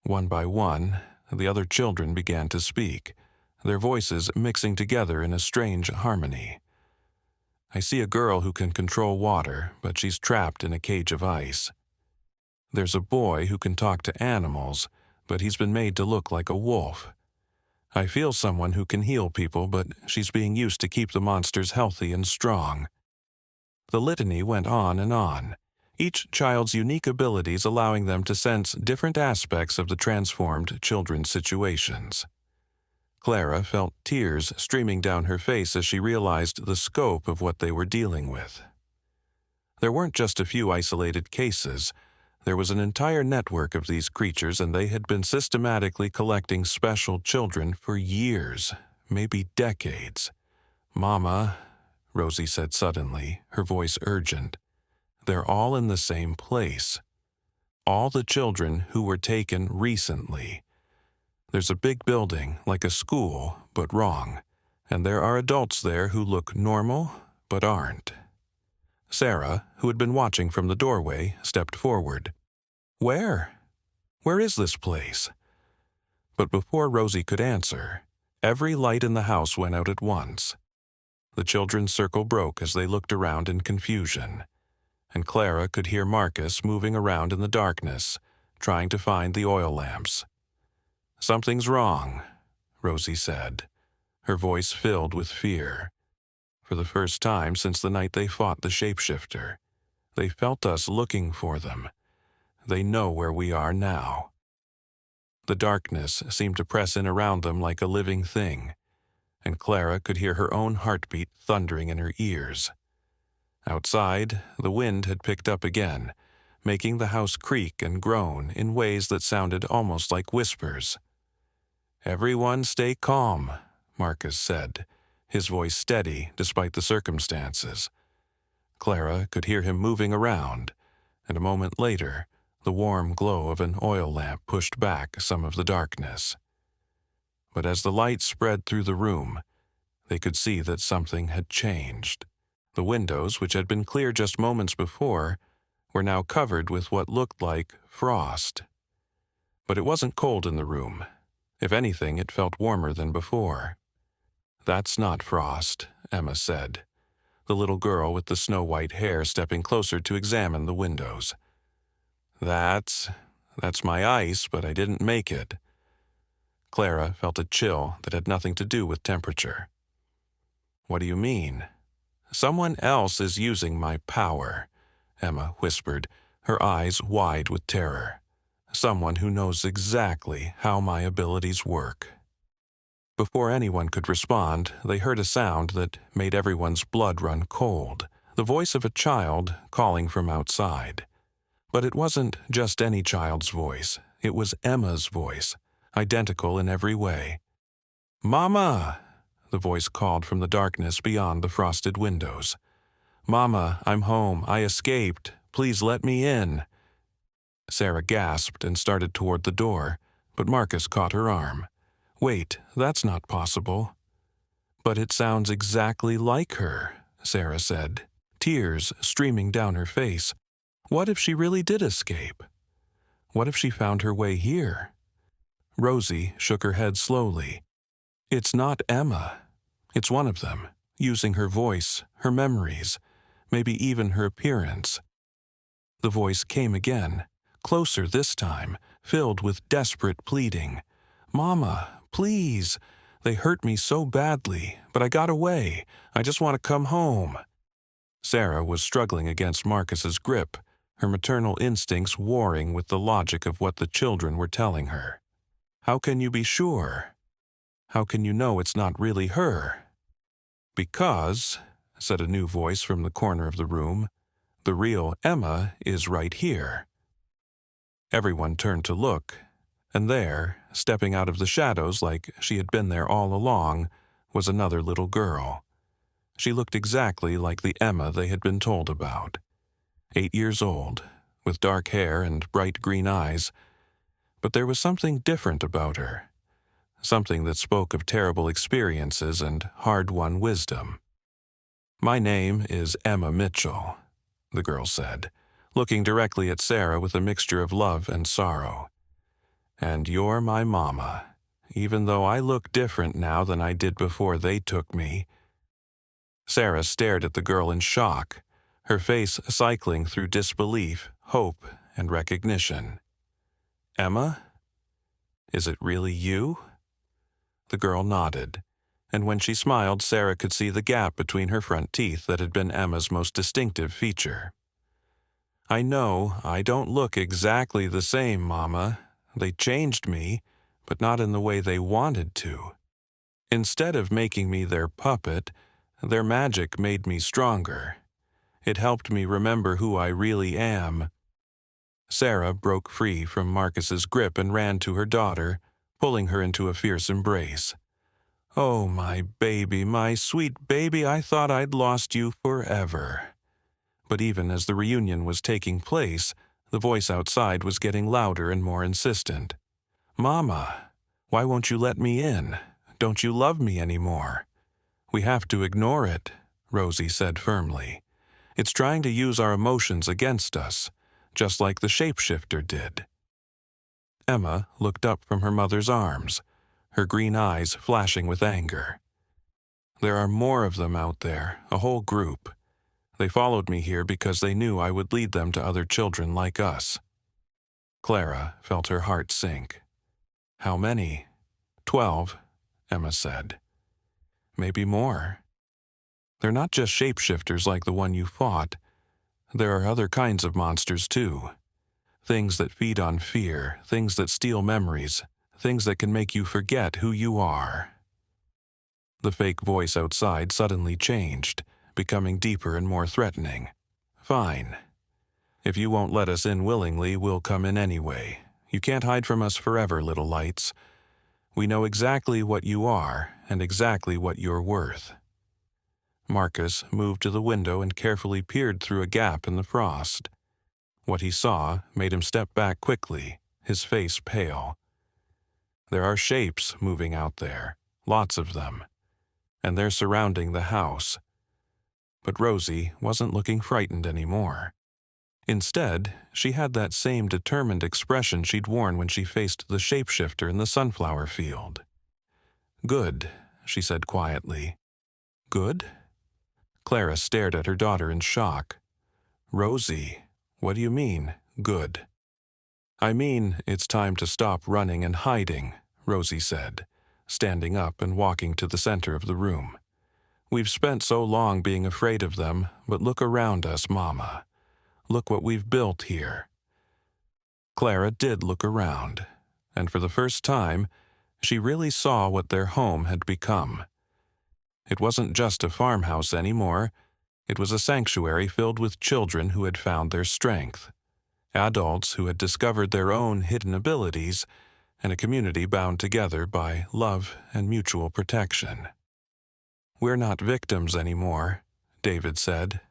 Speaker 1: One by one, the other children began to speak, their voices mixing together in a strange harmony. I see a girl who can control water, but she's trapped in a cage of ice. There's a boy who can talk to animals, but he's been made to look like a wolf. I feel someone who can heal people, but she's being used to keep the monsters healthy and strong." The litany went on and on, each child's unique abilities allowing them to sense different aspects of the transformed children's situations. Clara felt tears streaming down her face as she realized the scope of what they were dealing with. There weren't just a few isolated cases. There was an entire network of these creatures, and they had been systematically collecting special children for years, maybe decades. "Mama," Rosie said suddenly, her voice urgent, "they're all in the same place. All the children who were taken recently. There's a big building, like a school, but wrong, and there are adults there who look normal, but aren't." Sarah, who had been watching from the doorway, stepped forward. "Where? Where is this place?" But before Rosie could answer, every light in the house went out at once. The children's circle broke as they looked around in confusion, and Clara could hear Marcus moving around in the darkness, trying to find the oil lamps. "Something's wrong," Rosie said, her voice filled with fear. "For the first time since the night they fought the shapeshifter, they felt us looking for them. They know where we are now." The darkness seemed to press in around them like a living thing, and Clara could hear her own heartbeat thundering in her ears. Outside, the wind had picked up again, making the house creak and groan in ways that sounded almost like whispers. "Everyone stay calm," Marcus said, his voice steady despite the circumstances. Clara could hear him moving around, and a moment later, the warm glow of an oil lamp pushed back some of the darkness. But as the light spread through the room, they could see that something had changed. The windows, which had been clear just moments before, were now covered with what looked like frost. But it wasn't cold in the room. If anything, it felt warmer than before. "That's not frost," Emma said, the little girl with the snow-white hair stepping closer to examine the windows. That's my ice, but I didn't make it." Clara felt a chill that had nothing to do with temperature. "What do you mean?" "Someone else is using my power," Emma whispered, her eyes wide with terror. "Someone who knows exactly how my abilities work." Before anyone could respond, they heard a sound that made everyone's blood run cold, the voice of a child calling from outside. But it wasn't just any child's voice. It was Emma's voice, identical in every way. "Mama!" the voice called from the darkness beyond the frosted windows. "Mama, I'm home. I escaped. Please let me in." Sarah gasped and started toward the door, but Marcus caught her arm. "Wait, that's not possible." "But it sounds exactly like her," Sarah said, tears streaming down her face. "What if she really did escape? What if she found her way here?" Rosie shook her head slowly. "It's not Emma. It's one of them, using her voice, her memories, maybe even her appearance." The voice came again, closer this time, filled with desperate pleading. "Mama, please. They hurt me so badly, but I got away. I just want to come home." Sarah was struggling against Marcus's grip, her maternal instincts warring with the logic of what the children were telling her. "How can you be sure? How can you know it's not really her?" "Because," said a new voice from the corner of the room, "the real Emma is right here." Everyone turned to look, and there, stepping out of the shadows like she had been there all along, was another little girl. She looked exactly like the Emma they had been told about. 8 years old, with dark hair and bright green eyes, but there was something different about her, something that spoke of terrible experiences and hard-won wisdom. "My name is Emma Mitchell," the girl said, looking directly at Sarah with a mixture of love and sorrow. "And you're my mama, even though I look different now than I did before they took me." Sarah stared at the girl in shock, her face cycling through disbelief, hope, and recognition. "Emma? Is it really you?" The girl nodded, and when she smiled, Sarah could see the gap between her front teeth that had been Emma's most distinctive feature. "I know I don't look exactly the same, Mama. They changed me, but not in the way they wanted to. Instead of making me their puppet, their magic made me stronger. It helped me remember who I really am." Sarah broke free from Marcus's grip and ran to her daughter, pulling her into a fierce embrace. "Oh, my baby, my sweet baby, I thought I'd lost you forever." But even as the reunion was taking place, the voice outside was getting louder and more insistent. "Mama, why won't you let me in? Don't you love me anymore?" "We have to ignore it," Rosie said firmly. "It's trying to use our emotions against us, just like the shapeshifter did." Emma looked up from her mother's arms, her green eyes flashing with anger. "There are more of them out there, a whole group. They followed me here because they knew I would lead them to other children like us." Clara felt her heart sink. "How many?" 12, Emma said. "Maybe more. They're not just shapeshifters like the one you fought. There are other kinds of monsters, too. Things that feed on fear, things that steal memories, things that can make you forget who you are." The fake voice outside suddenly changed, becoming deeper and more threatening. "Fine. If you won't let us in willingly, we'll come in anyway. You can't hide from us forever, little lights. We know exactly what you are and exactly what you're worth." Marcus moved to the window and carefully peered through a gap in the frost. What he saw made him step back quickly, his face pale. There are shapes moving out there, lots of them, and they're surrounding the house. But Rosie wasn't looking frightened anymore. Instead, she had that same determined expression she'd worn when she faced the shapeshifter in the sunflower field. "Good," she said quietly. "Good?" Clara stared at her daughter in shock. "Rosie, what do you mean, good?" "I mean, it's time to stop running and hiding," Rosie said, standing up and walking to the center of the room. "We've spent so long being afraid of them, but look around us, Mama. Look what we've built here." Clara did look around, and for the first time, she really saw what their home had become. It wasn't just a farmhouse anymore. It was a sanctuary filled with children who had found their strength, adults who had discovered their own hidden abilities, and a community bound together by love and mutual protection. "We're not victims anymore," David said,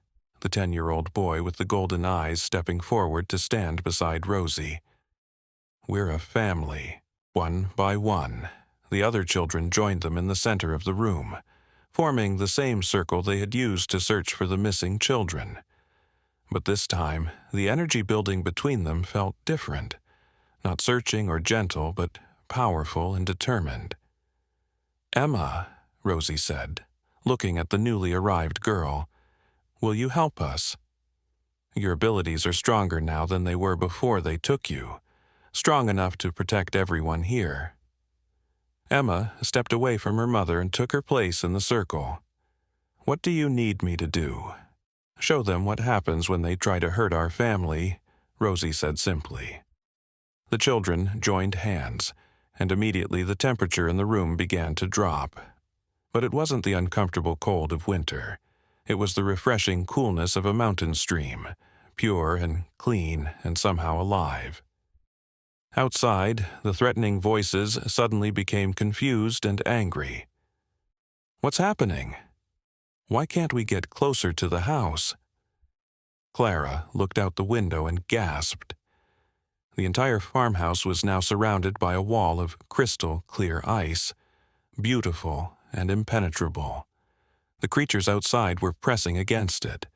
Speaker 1: the 10-year-old boy with the golden eyes stepping forward to stand beside Rosie. "We're a family." One by one, the other children joined them in the center of the room, forming the same circle they had used to search for the missing children. But this time, the energy building between them felt different, not searching or gentle, but powerful and determined. "Emma," Rosie said, looking at the newly arrived girl, "will you help us? Your abilities are stronger now than they were before they took you, strong enough to protect everyone here." Emma stepped away from her mother and took her place in the circle. "What do you need me to do?" "Show them what happens when they try to hurt our family," Rosie said simply. The children joined hands, and immediately the temperature in the room began to drop. But it wasn't the uncomfortable cold of winter. It was the refreshing coolness of a mountain stream, pure and clean and somehow alive. Outside, the threatening voices suddenly became confused and angry. "What's happening? Why can't we get closer to the house?" Clara looked out the window and gasped. The entire farmhouse was now surrounded by a wall of crystal-clear ice, beautiful and impenetrable. The creatures outside were pressing against it,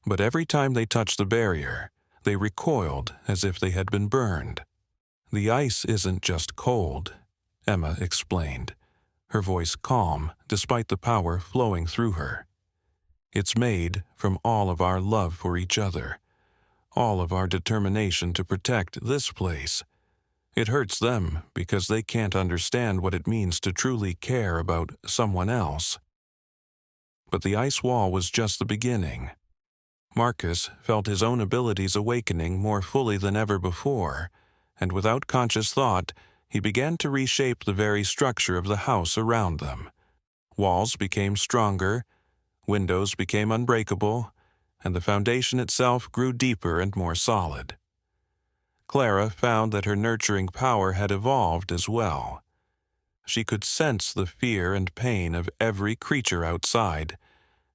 Speaker 1: but every time they touched the barrier, they recoiled as if they had been burned. "The ice isn't just cold," Emma explained, her voice calm despite the power flowing through her. It's made from all of our love for each other, all of our determination to protect this place. It hurts them because they can't understand what it means to truly care about someone else. But the ice wall was just the beginning. Marcus felt his own abilities awakening more fully than ever before, and without conscious thought, he began to reshape the very structure of the house around them. Walls became stronger, windows became unbreakable, and the foundation itself grew deeper and more solid. Clara found that her nurturing power had evolved as well. She could sense the fear and pain of every creature outside,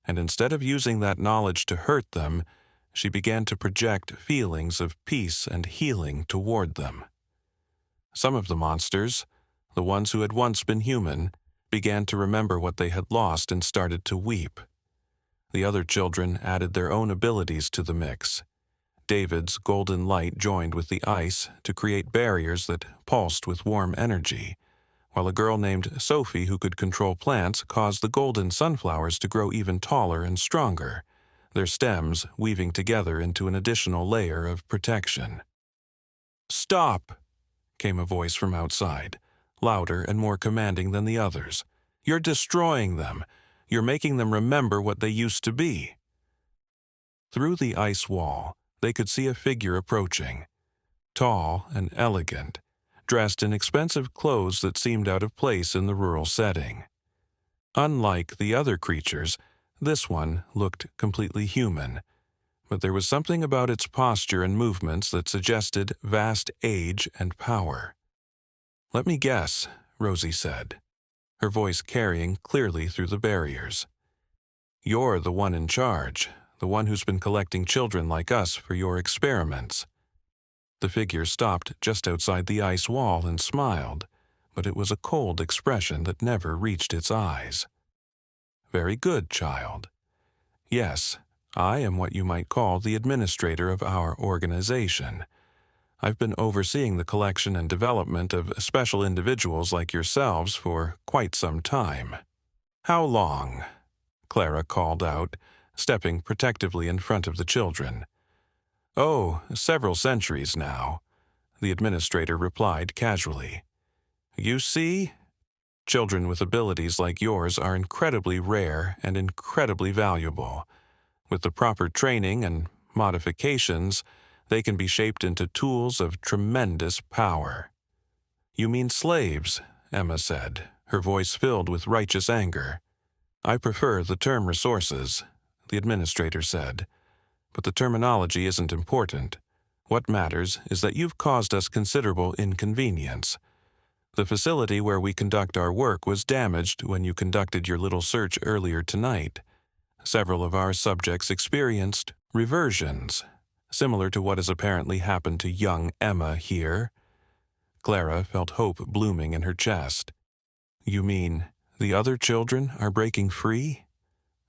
Speaker 1: and instead of using that knowledge to hurt them, she began to project feelings of peace and healing toward them. Some of the monsters, the ones who had once been human, began to remember what they had lost and started to weep. The other children added their own abilities to the mix. David's golden light joined with the ice to create barriers that pulsed with warm energy, while a girl named Sophie who could control plants caused the golden sunflowers to grow even taller and stronger, their stems weaving together into an additional layer of protection. "Stop!" came a voice from outside, louder and more commanding than the others. "You're destroying them. You're making them remember what they used to be." Through the ice wall, they could see a figure approaching, tall and elegant, dressed in expensive clothes that seemed out of place in the rural setting. Unlike the other creatures, this one looked completely human, but there was something about its posture and movements that suggested vast age and power. "Let me guess," Rosie said, her voice carrying clearly through the barriers. "You're the one in charge, the one who's been collecting children like us for your experiments." The figure stopped just outside the ice wall and smiled, but it was a cold expression that never reached its eyes. "Very good, child. Yes, I am what you might call the administrator of our organization. I've been overseeing the collection and development of special individuals like yourselves for quite some time." "How long?" Clara called out, stepping protectively in front of the children. "Oh, several centuries now," the administrator replied casually. "You see, children with abilities like yours are incredibly rare and incredibly valuable. With the proper training and modifications, they can be shaped into tools of tremendous power." "You mean slaves," Emma said, her voice filled with righteous anger. "I prefer the term resources," the administrator said, "but the terminology isn't important. What matters is that you've caused us considerable inconvenience. The facility where we conduct our work was damaged when you conducted your little search earlier tonight. Several of our subjects experienced reversions, similar to what has apparently happened to young Emma here." Clara felt hope blooming in her chest. "You mean the other children are breaking free?"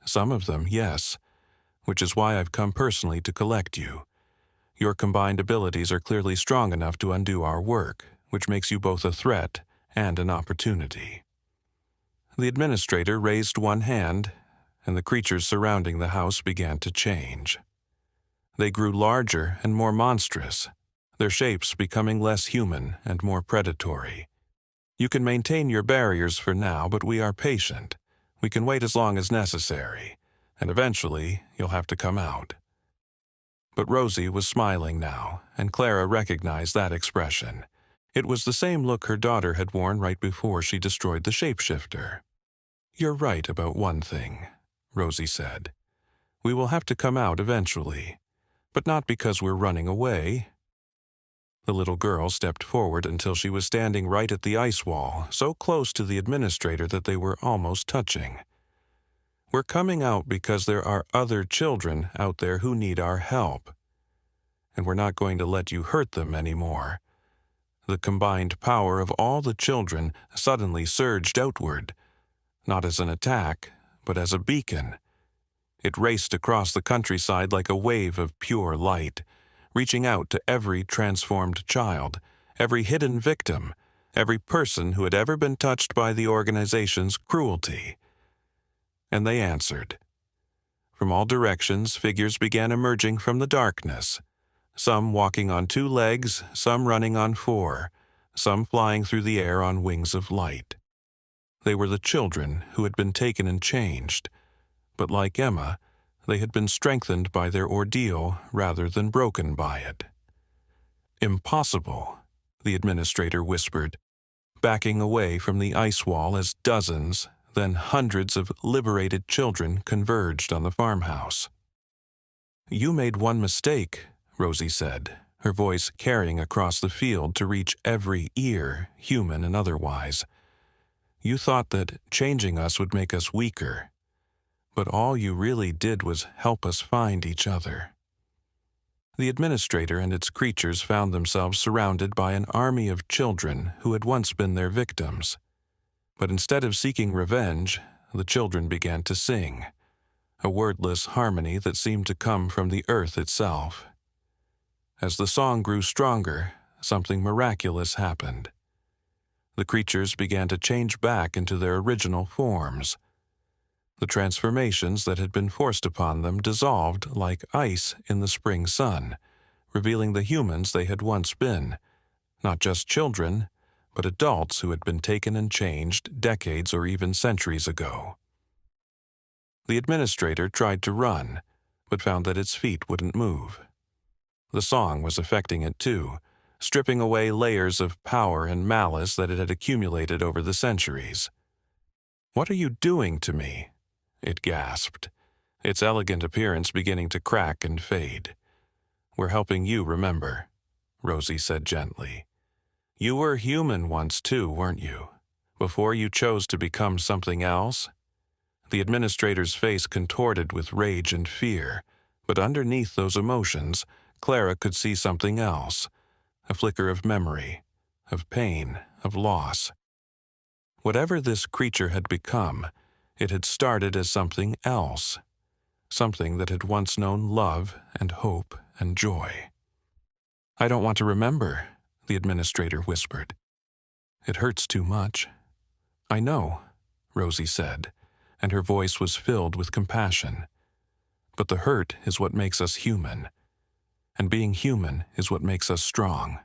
Speaker 1: "Some of them, yes, which is why I've come personally to collect you. Your combined abilities are clearly strong enough to undo our work, which makes you both a threat and an opportunity." The administrator raised one hand, and the creatures surrounding the house began to change. They grew larger and more monstrous, their shapes becoming less human and more predatory. "You can maintain your barriers for now, but we are patient. We can wait as long as necessary, and eventually you'll have to come out." But Rosie was smiling now, and Clara recognized that expression. It was the same look her daughter had worn right before she destroyed the shapeshifter. "You're right about one thing," Rosie said. "We will have to come out eventually, but not because we're running away." The little girl stepped forward until she was standing right at the ice wall, so close to the administrator that they were almost touching. "We're coming out because there are other children out there who need our help. And we're not going to let you hurt them anymore." The combined power of all the children suddenly surged outward, not as an attack, but as a beacon. It raced across the countryside like a wave of pure light, reaching out to every transformed child, every hidden victim, every person who had ever been touched by the organization's cruelty. And they answered. From all directions, figures began emerging from the darkness, some walking on 2 legs, some running on 4, some flying through the air on wings of light. They were the children who had been taken and changed, but like Emma, they had been strengthened by their ordeal rather than broken by it. "Impossible," the administrator whispered, backing away from the ice wall as dozens, then hundreds of liberated children converged on the farmhouse. "You made one mistake," Rosie said, her voice carrying across the field to reach every ear, human and otherwise. "You thought that changing us would make us weaker, but all you really did was help us find each other." The administrator and its creatures found themselves surrounded by an army of children who had once been their victims. But instead of seeking revenge, the children began to sing, a wordless harmony that seemed to come from the earth itself. As the song grew stronger, something miraculous happened. The creatures began to change back into their original forms. The transformations that had been forced upon them dissolved like ice in the spring sun, revealing the humans they had once been, not just children, but adults who had been taken and changed decades or even centuries ago. The administrator tried to run, but found that its feet wouldn't move. The song was affecting it too, stripping away layers of power and malice that it had accumulated over the centuries. "What are you doing to me?" it gasped, its elegant appearance beginning to crack and fade. "We're helping you remember," Rosie said gently. "You were human once too, weren't you? Before you chose to become something else?" The administrator's face contorted with rage and fear, but underneath those emotions, Clara could see something else, a flicker of memory, of pain, of loss. Whatever this creature had become, it had started as something else, something that had once known love and hope and joy. "I don't want to remember," the administrator whispered. "It hurts too much." "I know," Rosie said, and her voice was filled with compassion. "But the hurt is what makes us human, and being human is what makes us strong."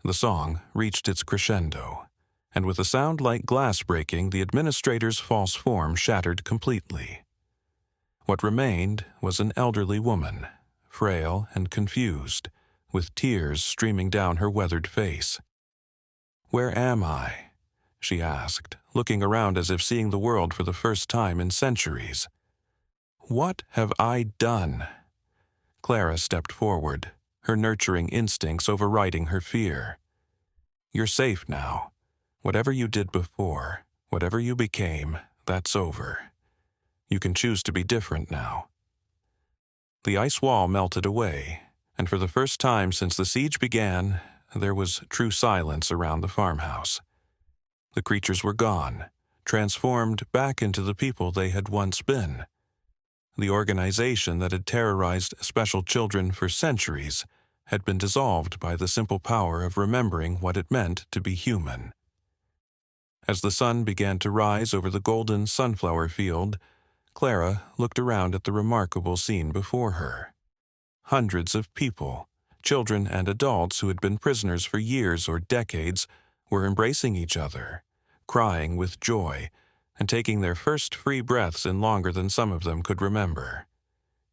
Speaker 1: The song reached its crescendo, and with a sound like glass breaking, the administrator's false form shattered completely. What remained was an elderly woman, frail and confused, with tears streaming down her weathered face. "Where am I?" she asked, looking around as if seeing the world for the first time in centuries. "What have I done?" Clara stepped forward, her nurturing instincts overriding her fear. "You're safe now. Whatever you did before, whatever you became, that's over. You can choose to be different now." The ice wall melted away, and for the first time since the siege began, there was true silence around the farmhouse. The creatures were gone, transformed back into the people they had once been. The organization that had terrorized special children for centuries had been dissolved by the simple power of remembering what it meant to be human. As the sun began to rise over the golden sunflower field, Clara looked around at the remarkable scene before her. Hundreds of people, children and adults who had been prisoners for years or decades, were embracing each other, crying with joy, and taking their first free breaths in longer than some of them could remember.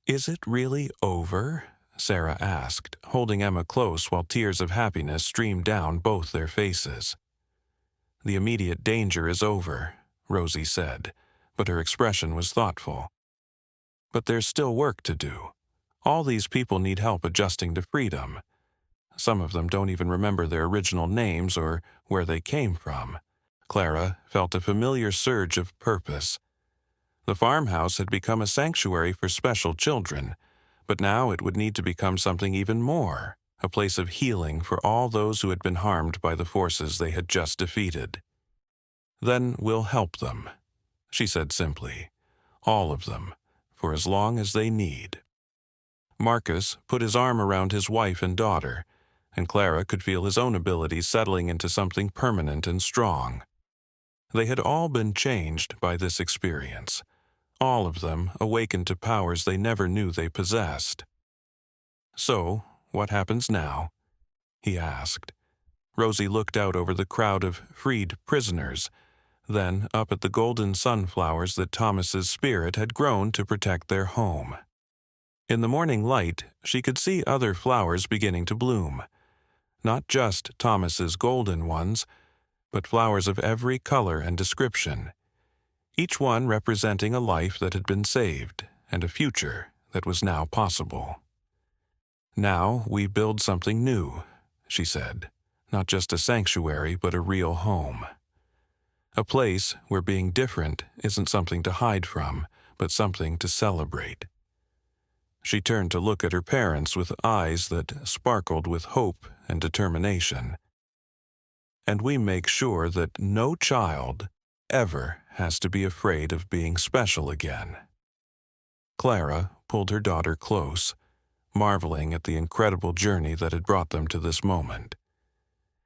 Speaker 1: "Is it really over?" Sarah asked, holding Emma close while tears of happiness streamed down both their faces. "The immediate danger is over," Rosie said, but her expression was thoughtful. "But there's still work to do. All these people need help adjusting to freedom. Some of them don't even remember their original names or where they came from." Clara felt a familiar surge of purpose. The farmhouse had become a sanctuary for special children, but now it would need to become something even more, a place of healing for all those who had been harmed by the forces they had just defeated. "Then we'll help them," she said simply. "All of them, for as long as they need." Marcus put his arm around his wife and daughter, and Clara could feel his own abilities settling into something permanent and strong. They had all been changed by this experience, all of them awakened to powers they never knew they possessed. "So, what happens now?" he asked. Rosie looked out over the crowd of freed prisoners, then up at the golden sunflowers that Thomas's spirit had grown to protect their home. In the morning light, she could see other flowers beginning to bloom. Not just Thomas's golden ones, but flowers of every color and description, each one representing a life that had been saved and a future that was now possible. "Now we build something new," she said. "Not just a sanctuary, but a real home. A place where being different isn't something to hide from, but something to celebrate." She turned to look at her parents with eyes that sparkled with hope and determination. "And we make sure that no child ever has to be afraid of being special again." Clara pulled her daughter close, marveling at the incredible journey that had brought them to this moment.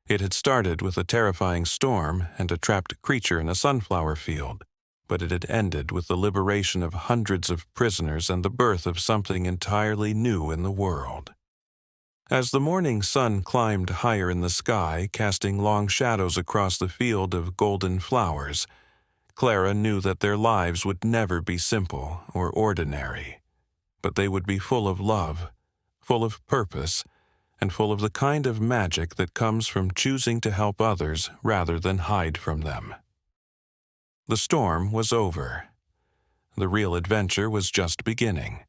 Speaker 1: It had started with a terrifying storm and a trapped creature in a sunflower field, but it had ended with the liberation of hundreds of prisoners and the birth of something entirely new in the world. As the morning sun climbed higher in the sky, casting long shadows across the field of golden flowers, Clara knew that their lives would never be simple or ordinary, but they would be full of love, full of purpose, and full of the kind of magic that comes from choosing to help others rather than hide from them. The storm was over. The real adventure was just beginning,